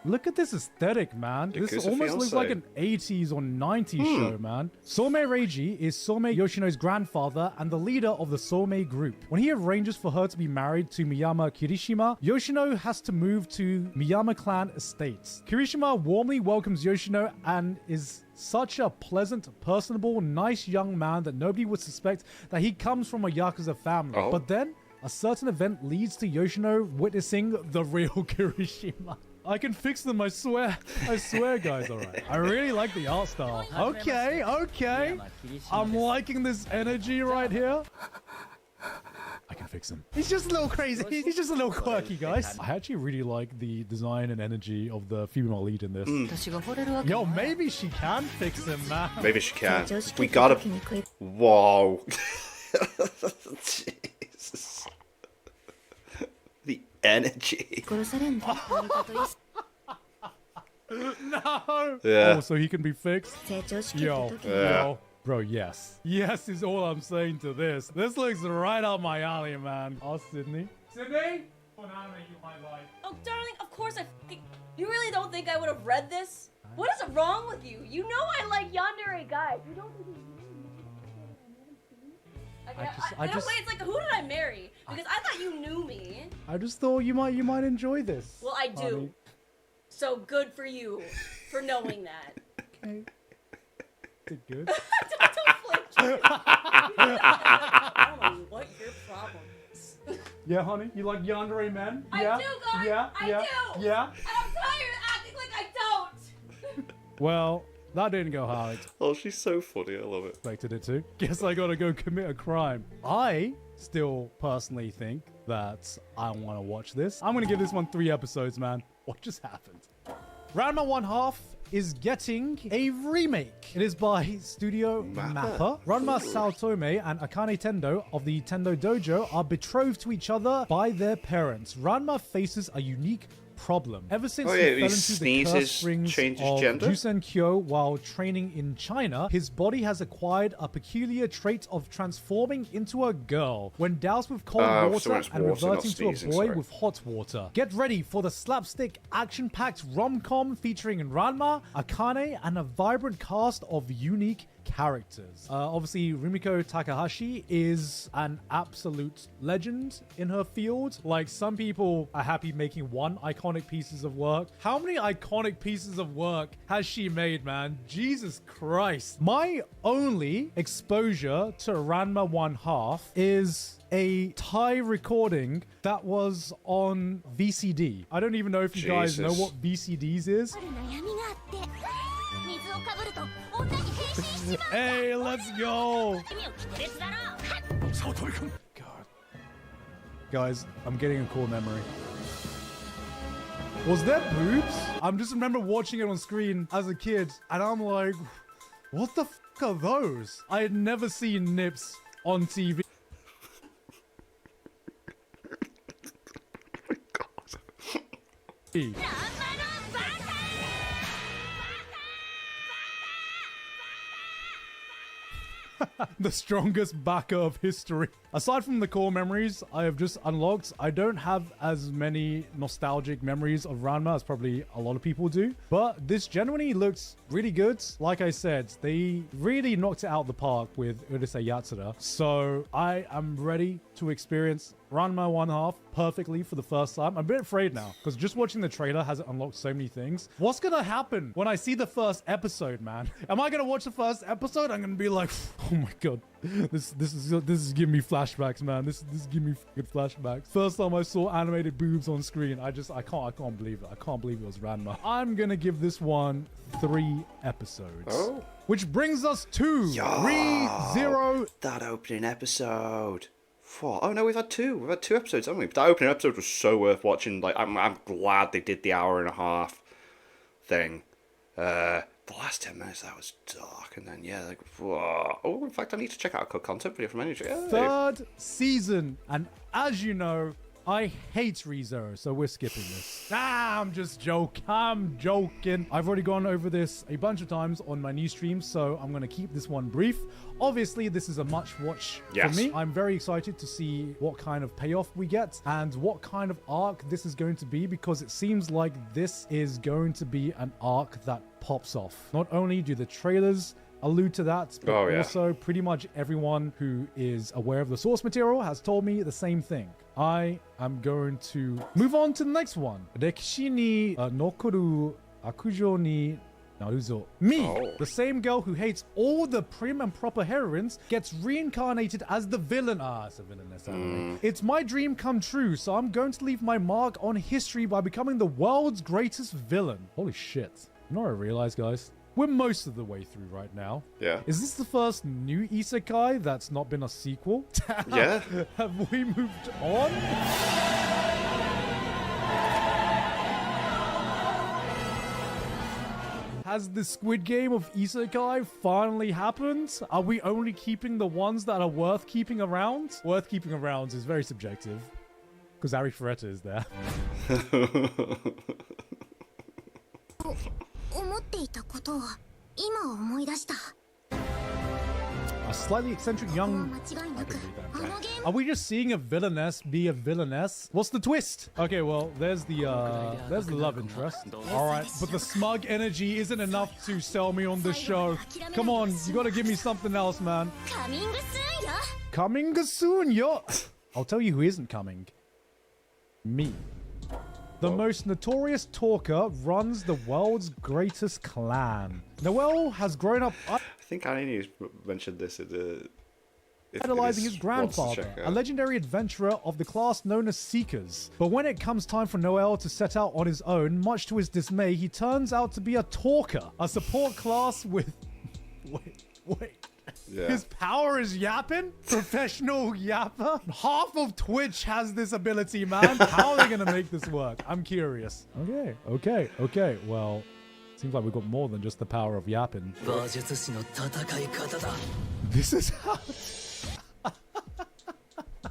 Look at this aesthetic, man. This Yakuza almost looks like fiancé. an 80s or 90s show, man. Somei Reiji is Somei Yoshino's grandfather and the leader of the Somei group. When he arranges for her to be married to Miyama Kirishima, Yoshino has to move to Miyama clan estates. Kirishima warmly welcomes Yoshino and is such a pleasant, personable, nice young man that nobody would suspect that he comes from a Yakuza family. Oh. But then, a certain event leads to Yoshino witnessing the real Kirishima. I can fix them, I swear. I swear, guys, alright. I really like the art style. Okay, okay. I'm liking this energy right here. I can fix him. He's just a little crazy. He's just a little quirky, guys. I actually really like the design and energy of the female lead in this. Yo, maybe she can fix him, man. Maybe she can. We gotta. Whoa. Jesus. The energy. No. Yeah. Oh, so he can be fixed? Yo. Yeah. Yo. Bro, yes. Yes is all I'm saying to this. This looks right up my alley, man. Oh, Sydney. Sydney? What anime you might like? Oh, darling, of course You really don't think I would have read this? What is wrong with you? You know I like yandere guys. You don't think I just- wait, it's like, who did I marry? Because I thought you knew me. I just thought you might enjoy this. Well, I do. honey. So good for you for knowing that. Okay. Is it good? Don't flinch. I don't know what your problem is. Yeah, honey. You like yandere men? I Yeah? do, guys. Yeah? I Yeah? do. Yeah? And I'm tired of acting like I don't. Well, that didn't go how I Oh, she's so funny. I love it. expected it to. Guess I gotta go commit a crime. I still personally think that I want to watch this. I'm gonna give this one 3 episodes, man. What just happened? Ranma 1/2 is getting a remake. It is by Studio Mappa. Ranma Saotome and Akane Tendo of the Tendo Dojo are betrothed to each other by their parents. Ranma faces a unique problem. Ever since Oh, he yeah, fell he into the sneezes, cursed rings changes of gender? Jusenkyo while training in China, his body has acquired a peculiar trait of transforming into a girl when doused with cold so water when it's and water, not reverting to a sneezing, boy sorry. with hot water. Get ready for the slapstick, action-packed rom-com featuring Ranma, Akane, and a vibrant cast of unique characters. Obviously, Rumiko Takahashi is an absolute legend in her field. Like, some people are happy making one iconic pieces of work. How many iconic pieces of work has she made, man? Jesus Christ. My only exposure to Ranma 1/2 is a Thai recording that was on VCD. I don't even know if you guys know Jesus. what VCDs is. Hey, let's go! God. Guys, I'm getting a cool memory. Was there boobs? I just remember watching it on screen as a kid, and I'm like, what the f are those? I had never seen nips on TV. The strongest backer of history. Aside from the core memories I have just unlocked, I don't have as many nostalgic memories of Ranma as probably a lot of people do. But this genuinely looks really good. Like I said, they really knocked it out of the park with Urusei Yatsura. So I am ready to experience Ranma 1/2 perfectly for the first time. I'm a bit afraid now because just watching the trailer has unlocked so many things. What's gonna happen when I see the first episode, man? Am I gonna watch the first episode? I'm gonna be like, oh my god, this is giving me flashbacks, man. This is giving me good flashbacks. First time I saw animated boobs on screen, I can't believe it. I can't believe it was Ranma. I'm gonna give this one 3 episodes. Oh. Which brings us to ReZero. That opening episode. Oh no, we've had 2. We've had 2 episodes, haven't we? But that opening episode was so worth watching. Like, I'm glad they did the hour-and-a-half thing. The last 10 minutes, that was dark, and then like, whoa. Oh, in fact, I need to check out a content video from Energy. Hey. 3rd season, and as you know, I hate ReZero, so we're skipping this. I'm just joking. I'm joking. I've already gone over this a bunch of times on my new stream, so I'm going to keep this one brief. Obviously, this is a much watch for me. I'm very excited to see what kind of payoff we get and what kind of arc this is going to be, because it seems like this is going to be an arc that pops off. Not only do the trailers allude to that, but also pretty much everyone who is aware of the source material has told me the same thing. I am going to move on to the next one. 歴史に残る悪女になるぞ. Me, the same girl who hates all the prim and proper heroines, gets reincarnated as the villain. It's a villainess anime. It's my dream come true, so I'm going to leave my mark on history by becoming the world's greatest villain. Holy shit. You know what I realized, guys? We're most of the way through right now. Yeah. Is this the first new isekai that's not been a sequel? Yeah. Have we moved on? Has the Squid Game of isekai finally happened? Are we only keeping the ones that are worth keeping around? Worth keeping around is very subjective, because Ari Ferretta is there. A slightly eccentric young... I can read that. Are we just seeing a villainess be a villainess? What's the twist? Okay, well, there's the love interest. All right, but the smug energy isn't enough to sell me on this show. Come on, you gotta give me something else, man. Coming soon, yo. I'll tell you who isn't coming. Me. The most notorious talker runs the world's greatest clan. Noel has grown up... I think Annie mentioned this at the... idolizing his grandfather, a legendary adventurer of the class known as Seekers. But when it comes time for Noel to set out on his own, much to his dismay, he turns out to be a talker, a support class with... Wait. Yeah. His power is yapping? Professional yapper? Half of Twitch has this ability, man. How are they going to make this work? I'm curious. Okay. Well, seems like we've got more than just the power of yapping. This is how...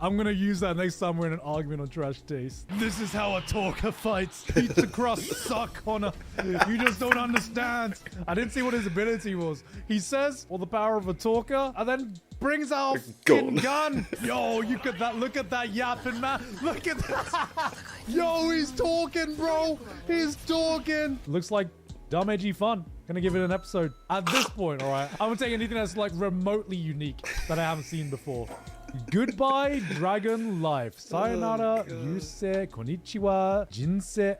I'm gonna use that next time we're in an argument on Trash Taste. This is how a talker fights. Pizza crust suck, Connor. You just don't understand. I didn't see what his ability was. He says, well, the power of a talker, and then brings out a gun. Yo, look at that yapping, man. Look at that. Yo, he's talking, bro. He's talking. Looks like dumb, edgy fun. Gonna give it an episode. At this point, all right, I would take anything that's like remotely unique that I haven't seen before. Goodbye, dragon life. Sayonara, yusei, konnichiwa, jinsei.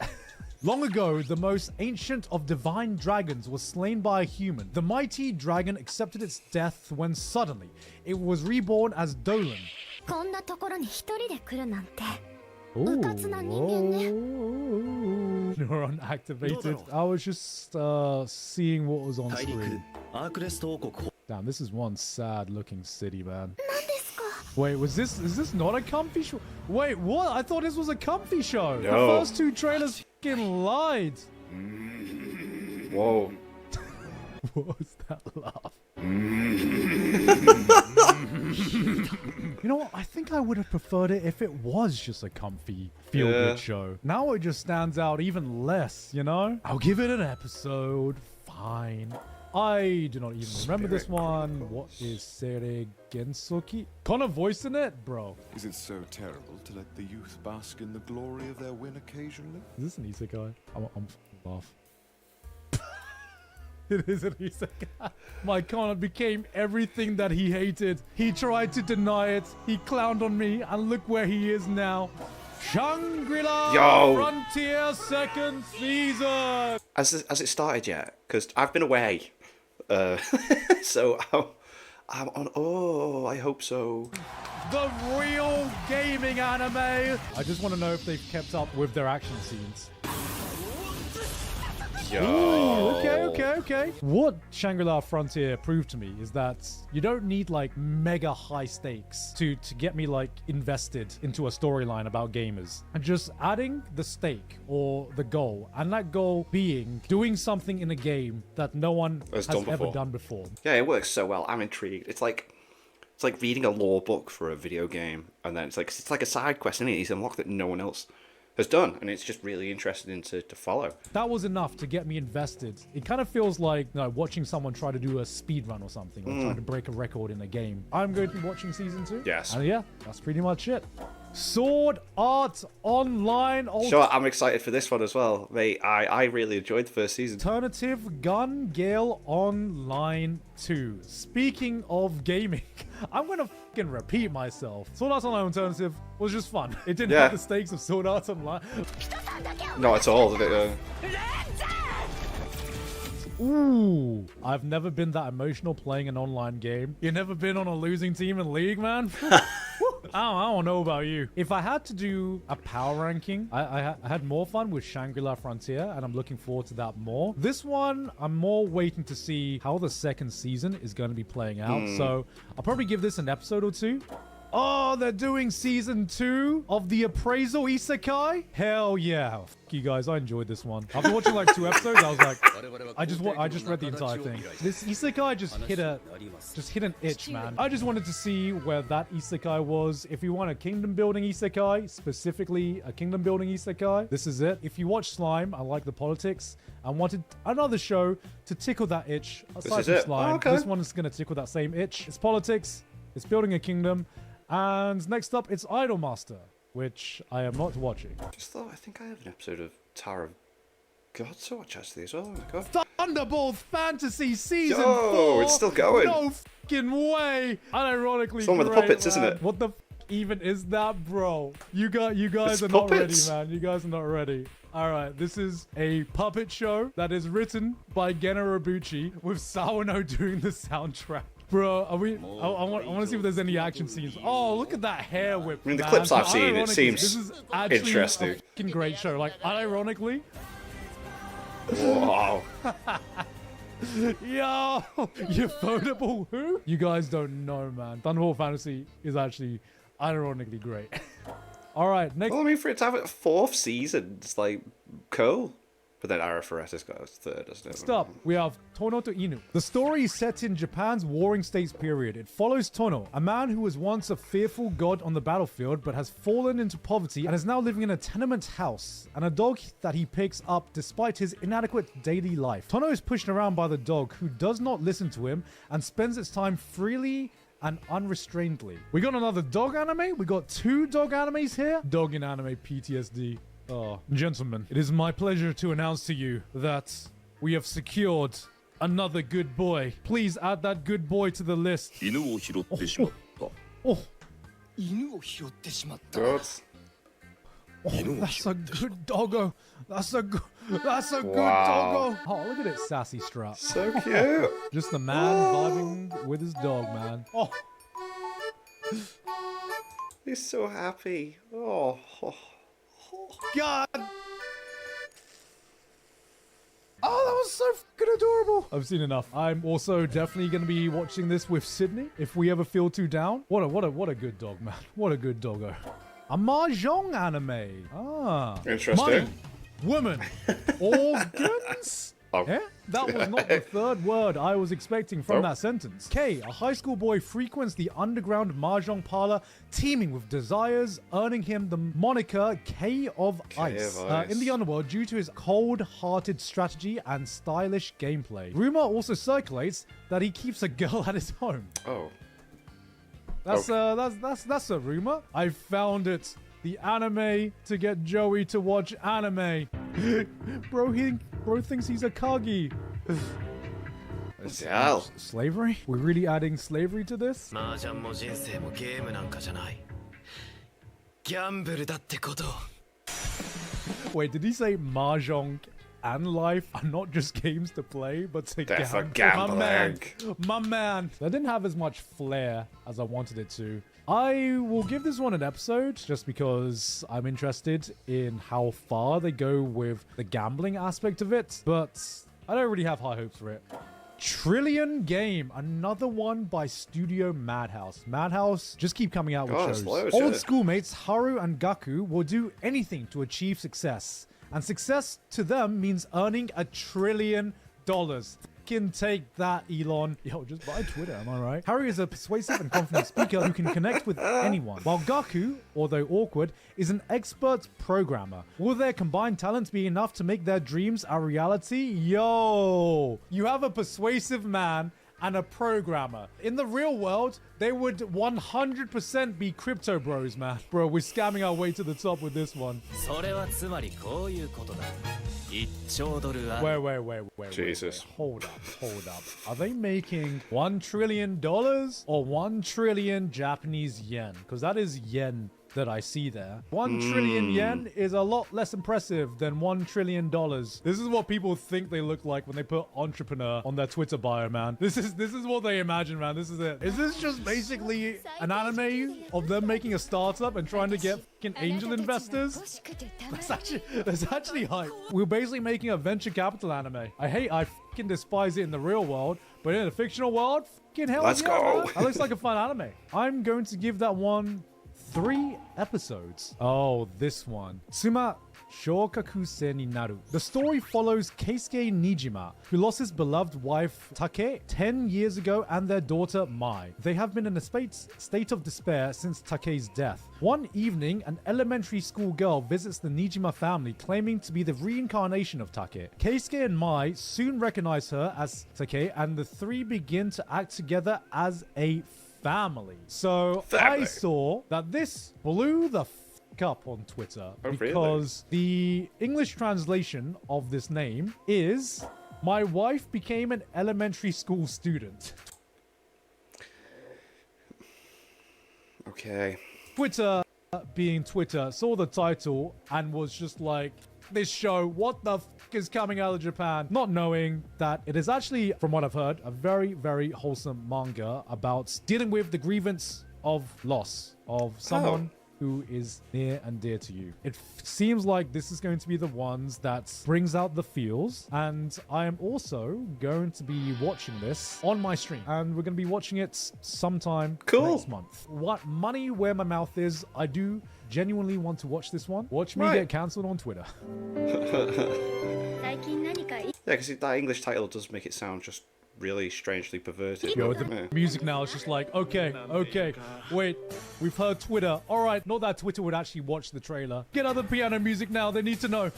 Long ago, the most ancient of divine dragons was slain by a human. The mighty dragon accepted its death when suddenly it was reborn as Dolan. Neuron activated. I was just seeing what was on screen. Damn, this is one sad looking city, man. Wait, is this not a comfy show? Wait, what? I thought this was a comfy show. No. The first two trailers fucking lied. Whoa. What was that laugh? You know what? I think I would have preferred it if it was just a comfy, feel-good show. Now it just stands out even less, you know? I'll give it an episode. Fine. I do not even remember this one. What is Sere Gensoki? Connor voicing it? Bro. Is it so terrible to let the youth bask in the glory of their win occasionally? Is this an isekai? I'm laugh. It is an isekai. My Connor became everything that he hated. He tried to deny it. He clowned on me, and look where he is now. Shangri-La Frontier second season. Has it started yet? Because I've been away. So I'm on. Oh, I hope so. The real gaming anime. I just want to know if they've kept up with their action scenes. Yo. Ooh, okay. What Shangri-La Frontier proved to me is that you don't need like mega high stakes to get me like invested into a storyline about gamers. And just adding the stake or the goal, and that goal being doing something in a game that no one has ever done before. Yeah, it works so well. I'm intrigued. It's like It's like reading a lore book for a video game, and then it's like a side quest, isn't it? He's unlocked that no one else has done, and it's just really interesting to follow. That was enough to get me invested. It kind of feels like, you know, watching someone try to do a speed run or something, or trying to break a record in a game. I'm going to be watching season 2. Yes. And yeah, that's pretty much it. Sword Art Online Sure, I'm excited for this one as well, mate. I really enjoyed the first season. Alternative Gun Gale Online 2. Speaking of gaming, I'm gonna fucking repeat myself. Sword Art Online Alternative was just fun. It didn't have the stakes of Sword Art Online. Not at all, did it? Ooh, I've never been that emotional playing an online game. You never been on a losing team in League, man? I don't know about you. If I had to do a power ranking, I had more fun with Shangri-La Frontier, and I'm looking forward to that more. This one, I'm more waiting to see how the second season is going to be playing out. So I'll probably give this an episode or 2. Oh, they're doing season 2 of the Appraisal Isekai? Hell yeah. F you guys, I enjoyed this one. After watching like 2 episodes, I was like, I just read the entire thing. This Isekai just hit an itch, man. I just wanted to see where that Isekai was. If you want a kingdom building Isekai, specifically a kingdom building Isekai, this is it. If you watch Slime, I like the politics. I wanted another show to tickle that itch. Aside from Slime, oh, okay. This one is going to tickle that same itch. It's politics. It's building a kingdom. And next up, it's Idolmaster, which I am not watching. Just thought, I think I have an episode of Tower of God to watch actually as well. Oh my God. Thunderbolt Fantasy Season 4! Oh, it's still going. No fucking way! Unironically, it's one with the puppets, isn't it? What the even is that, bro? You guys are not ready, man. You guys are not ready. Alright, this is a puppet show that is written by Geno Robucci with Sawano doing the soundtrack. Bro, are we? I want to see if there's any action scenes. Oh, look at that hair whip. I mean, the man. clips I've seen, it seems this is actually interesting. A fucking great show. Like, unironically. Wow. Yo, you votable who? You guys don't know, man. Thunderbolt Fantasy is actually unironically great. All right, next. Well, I mean, for it to have a 4th season, it's like cool. But then Araphoretis goes 3rd, doesn't it? Next up, we have Tono to Inu. The story is set in Japan's Warring States period. It follows Tono, a man who was once a fearful god on the battlefield, but has fallen into poverty and is now living in a tenement house, and a dog that he picks up despite his inadequate daily life. Tono is pushed around by the dog, who does not listen to him and spends its time freely and unrestrainedly. We got another dog anime. We got 2 dog animes here. Dog in anime PTSD. Oh, gentlemen, it is my pleasure to announce to you that we have secured another good boy. Please add that good boy to the list. Oh, Good. that's a good doggo. That's a good Wow. doggo. Oh, look at it, sassy strap. So cute. Just the man vibing with his dog, man. Oh, He's so happy. Oh. God. Oh, that was so fucking adorable. I've seen enough. I'm also definitely going to be watching this with Sydney if we ever feel too down. What a good dog, man. What a good doggo. A mahjong anime. Ah. Interesting. Money, woman, organs. Oh. Yeah? That was not the 3rd word I was expecting from that sentence. K, a high school boy, frequents the underground mahjong parlor, teeming with desires, earning him the moniker K of Ice in the underworld due to his cold-hearted strategy and stylish gameplay. Rumor also circulates that he keeps a girl at his home. Oh. That's a rumor. I found it. The anime to get Joey to watch anime. Bro thinks he's a Kagi. Hell. Slavery? We're really adding slavery to this? 麻雀も人生もゲームなんかじゃない。ギャンブルだってこと。 Wait, did he say mahjong and life are not just games to play, but to They're for gamble? gambling. My man. That didn't have as much flair as I wanted it to. I will give this one an episode just because I'm interested in how far they go with the gambling aspect of it, but I don't really have high hopes for it. Trillion Game, another one by Studio Madhouse. Madhouse just keep coming out with shows. Old schoolmates Haru and Gaku will do anything to achieve success, and success to them means earning $1 trillion. Can take that, Elon. Yo, just buy Twitter, am I right? Harry is a persuasive and confident speaker who can connect with anyone, while Gaku, although awkward, is an expert programmer. Will their combined talents be enough to make their dreams a reality? Yo, you have a persuasive man and a programmer. In the real world, they would 100% be crypto bros, man. Bro, we're scamming our way to the top with this one. それはつまりこういうことだ。1兆ドルあ Wait. Jesus. Hold up. Are they making $1 trillion or 1 trillion Japanese yen? Because that is yen that I see there. 1 trillion yen is a lot less impressive than $1 trillion. This is what people think they look like when they put entrepreneur on their Twitter bio, man. This is what they imagine, man. This is it. Is this just basically an anime of them making a startup and trying to get fucking angel investors? That's actually hype. We're basically making a venture capital anime. I fucking despise it in the real world, but in a fictional world, fucking hell Let's yeah, go. man. That looks like a fun anime. I'm going to give that one 3 episodes. Oh, this one. Tsuma Shokakusei ni naru. The story follows Keisuke Nijima, who lost his beloved wife Take 10 years ago and their daughter Mai. They have been in a state of despair since Take's death. One evening, an elementary school girl visits the Nijima family, claiming to be the reincarnation of Take. Keisuke and Mai soon recognize her as Take, and the three begin to act together as a family. So I saw that this blew the up on Twitter because the English translation of this name is "My wife became an elementary school student." Okay. Twitter, being Twitter, saw the title and was just like, this show, what the is coming out of Japan? Not knowing that it is actually, from what I've heard, a very, very wholesome manga about dealing with the grievance of loss of someone who is near and dear to you. It seems like this is going to be the ones that brings out the feels, and I am also going to be watching this on my stream, and we're going to be watching it sometime next month. What money where my mouth is, I do genuinely want to watch this one. Watch me get cancelled on Twitter. Yeah, because that English title does make it sound just really strangely perverted. Yo, the music now is just like, okay, wait, we've heard Twitter. All right, not that Twitter would actually watch the trailer. Get other piano music now. They need to know.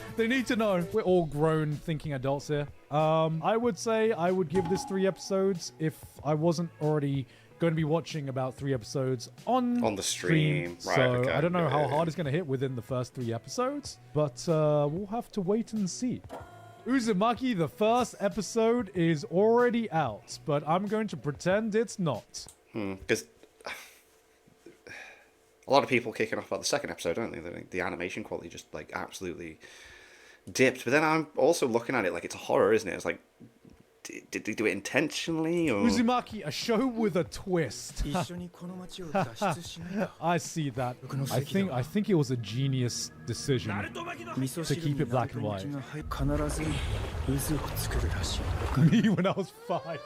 We're all grown thinking adults here. I would say I would give this 3 episodes if I wasn't already going to be watching about 3 episodes on the stream. Right, so okay. I don't know how hard it's going to hit within the first 3 episodes, but we'll have to wait and see. Uzumaki, the first episode is already out, but I'm going to pretend it's not. Because a lot of people kicking off about the second episode, don't they? They think the animation quality just like absolutely dipped. But then I'm also looking at it like it's a horror, isn't it? It's like, did they do it intentionally? Or... Uzumaki, a show with a twist. I see that. I think it was a genius decision to keep it black and white. Me when I was 5.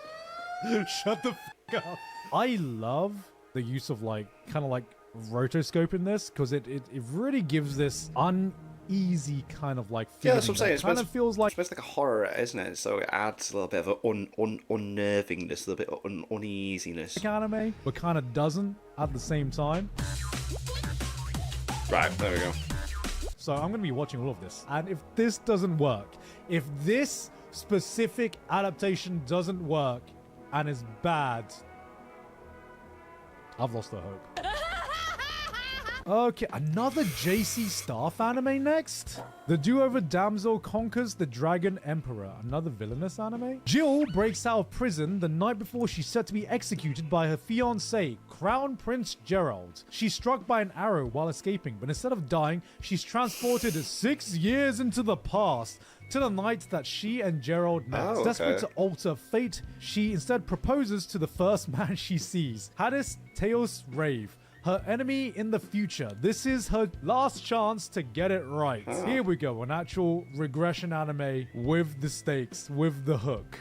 Shut the f up. I love the use of like kind of like rotoscope in this because it really gives this uneasy kind of like feeling. Yeah, that's what I'm saying. It kind of feels like it's like a horror, isn't it? So it adds a little bit of unnervingness, a little bit of uneasiness. like anime, but kind of doesn't at the same time. Right, there we go. So I'm going to be watching all of this. And if this doesn't work, if this specific adaptation doesn't work and is bad, I've lost the hope. Okay, another JC Staff anime next? The do-over damsel conquers the Dragon Emperor, another villainous anime? Jill breaks out of prison the night before she's set to be executed by her fiancé, Crown Prince Gerald. She's struck by an arrow while escaping, but instead of dying, she's transported 6 years into the past, to the night that she and Gerald met. Oh, okay. Desperate to alter fate, she instead proposes to the first man she sees, Hades Teos Rave, her enemy in the future. This is her last chance to get it right. Here we go, an actual regression anime with the stakes, with the hook.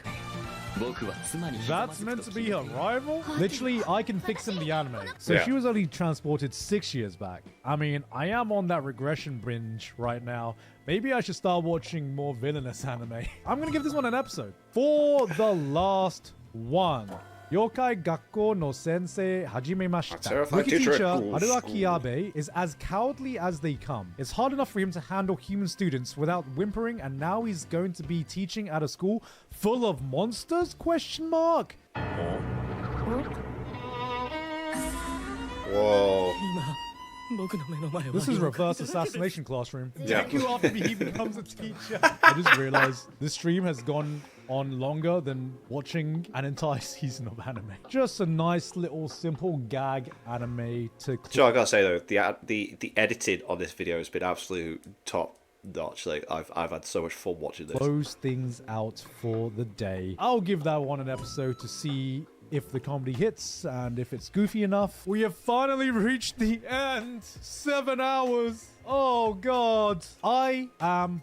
僕は妻にひざま That's ずく meant と to be 決 her めている rival? Literally, I can fix in the anime. So Yeah. she was only transported 6 years back. I mean, I am on that regression binge right now. Maybe I should start watching more villainous anime. I'm gonna give this one an episode. For the last one. Yokai Gakko no Sensei Hajimemashita. A terrified Rookie teacher at teacher Ghoul Haruaki School. Abe is as cowardly as they come. It's hard enough for him to handle human students without whimpering, and now he's going to be teaching at a school full of monsters? Question mark. Whoa. This is reverse assassination classroom. Yeah. Thank you after he becomes a teacher. I just realized this stream has gone on longer than watching an entire season of anime. Just a nice little simple gag anime to So I gotta say though, the editing on this video has been absolute top notch. Like I've had so much fun watching this. close things out for the day. I'll give that one an episode to see if the comedy hits and if it's goofy enough. We have finally reached the end. 7 hours. Oh god. I am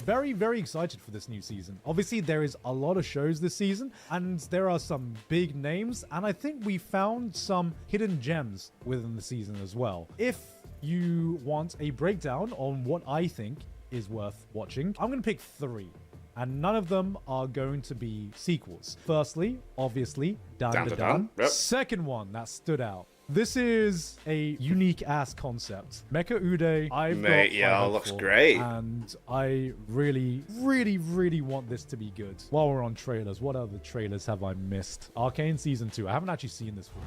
very, very excited for this new season. Obviously, there is a lot of shows this season, and there are some big names, and I think we found some hidden gems within the season as well. If you want a breakdown on what I think is worth watching, I'm going to pick 3. And none of them are going to be sequels. Firstly, obviously, Dan Dan Da Da Dan. Dan, yep. Second one that stood out. This is a unique ass concept. Mecha-ude, I've Mate, got yeah, high it looks hopes for, great. and I really, really, really want this to be good. While we're on trailers, what other trailers have I missed? Arcane Season 2. I haven't actually seen this one.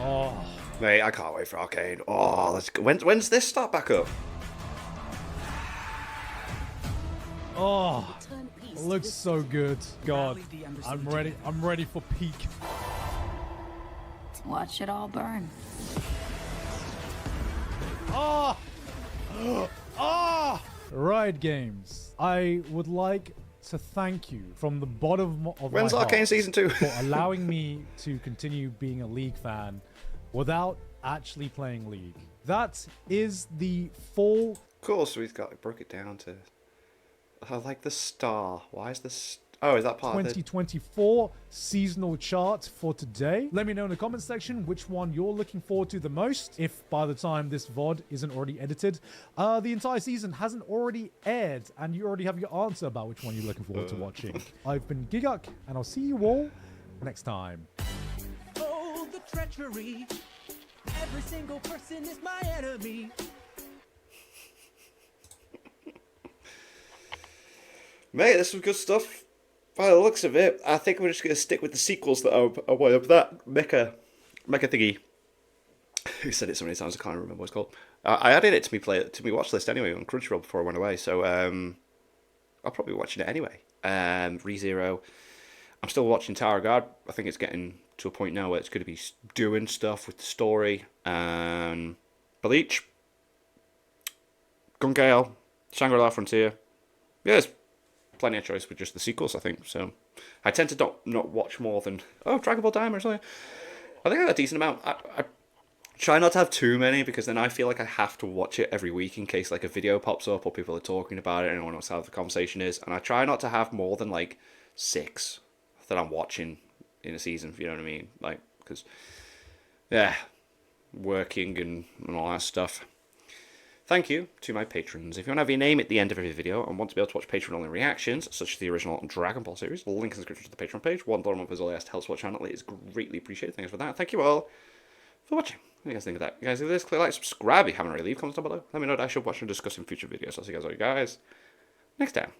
Oh, Mate, I can't wait for Arcane. Oh, let's go. When's this start back up? oh, it looks so good. God, I'm ready. I'm ready for peak. Watch it all burn. Ah! Ah! Riot Games, I would like to thank you from the bottom of When's my heart Arcane Season 2? for allowing me to continue being a League fan without actually playing League. That is the full Cool, so we've got broke it down to. I like the star. Why is this? Oh, is that part of the? 2024 seasonal chart for today. Let me know in the comment section which one you're looking forward to the most. If by the time this VOD isn't already edited, the entire season hasn't already aired and you already have your answer about which one you're looking forward to watching. I've been Giguk and I'll see you all next time. Oh, the treachery. Every single person is my enemy. Mate, this was good stuff. By the looks of it, I think we're just going to stick with the sequels that are way up. That Mecha thingy. Who said it so many times? I can't remember what it's called. I added it to me watch list anyway on Crunchyroll before I went away. So I'll probably be watching it anyway. ReZero. I'm still watching Tower Guard. I think it's getting to a point now where it's going to be doing stuff with the story. Bleach. Gun Gale. Shangri-La Frontier. Yeah, there's plenty of choice with just the sequels, I think. So I tend to not watch more than Dragon Ball Daima or something. I think I have a decent amount. I try not to have too many because then I feel like I have to watch it every week in case like a video pops up or people are talking about it and I want to know how the conversation is. And I try not to have more than like 6 that I'm watching in a season, if you know what I mean. Like, because, yeah, working and all that stuff. Thank you to my patrons. If you want to have your name at the end of every video and want to be able to watch Patreon-only reactions, such as the original Dragon Ball series, link in the description to the Patreon page. $1 a month is all I ask to help support the channel. It is greatly appreciated. Thanks for that. Thank you all for watching. What do you guys think of that? You guys, if this, click like, subscribe if you haven't already. Leave comments down below. Let me know what I should watch and discuss in future videos. I'll see you guys next time.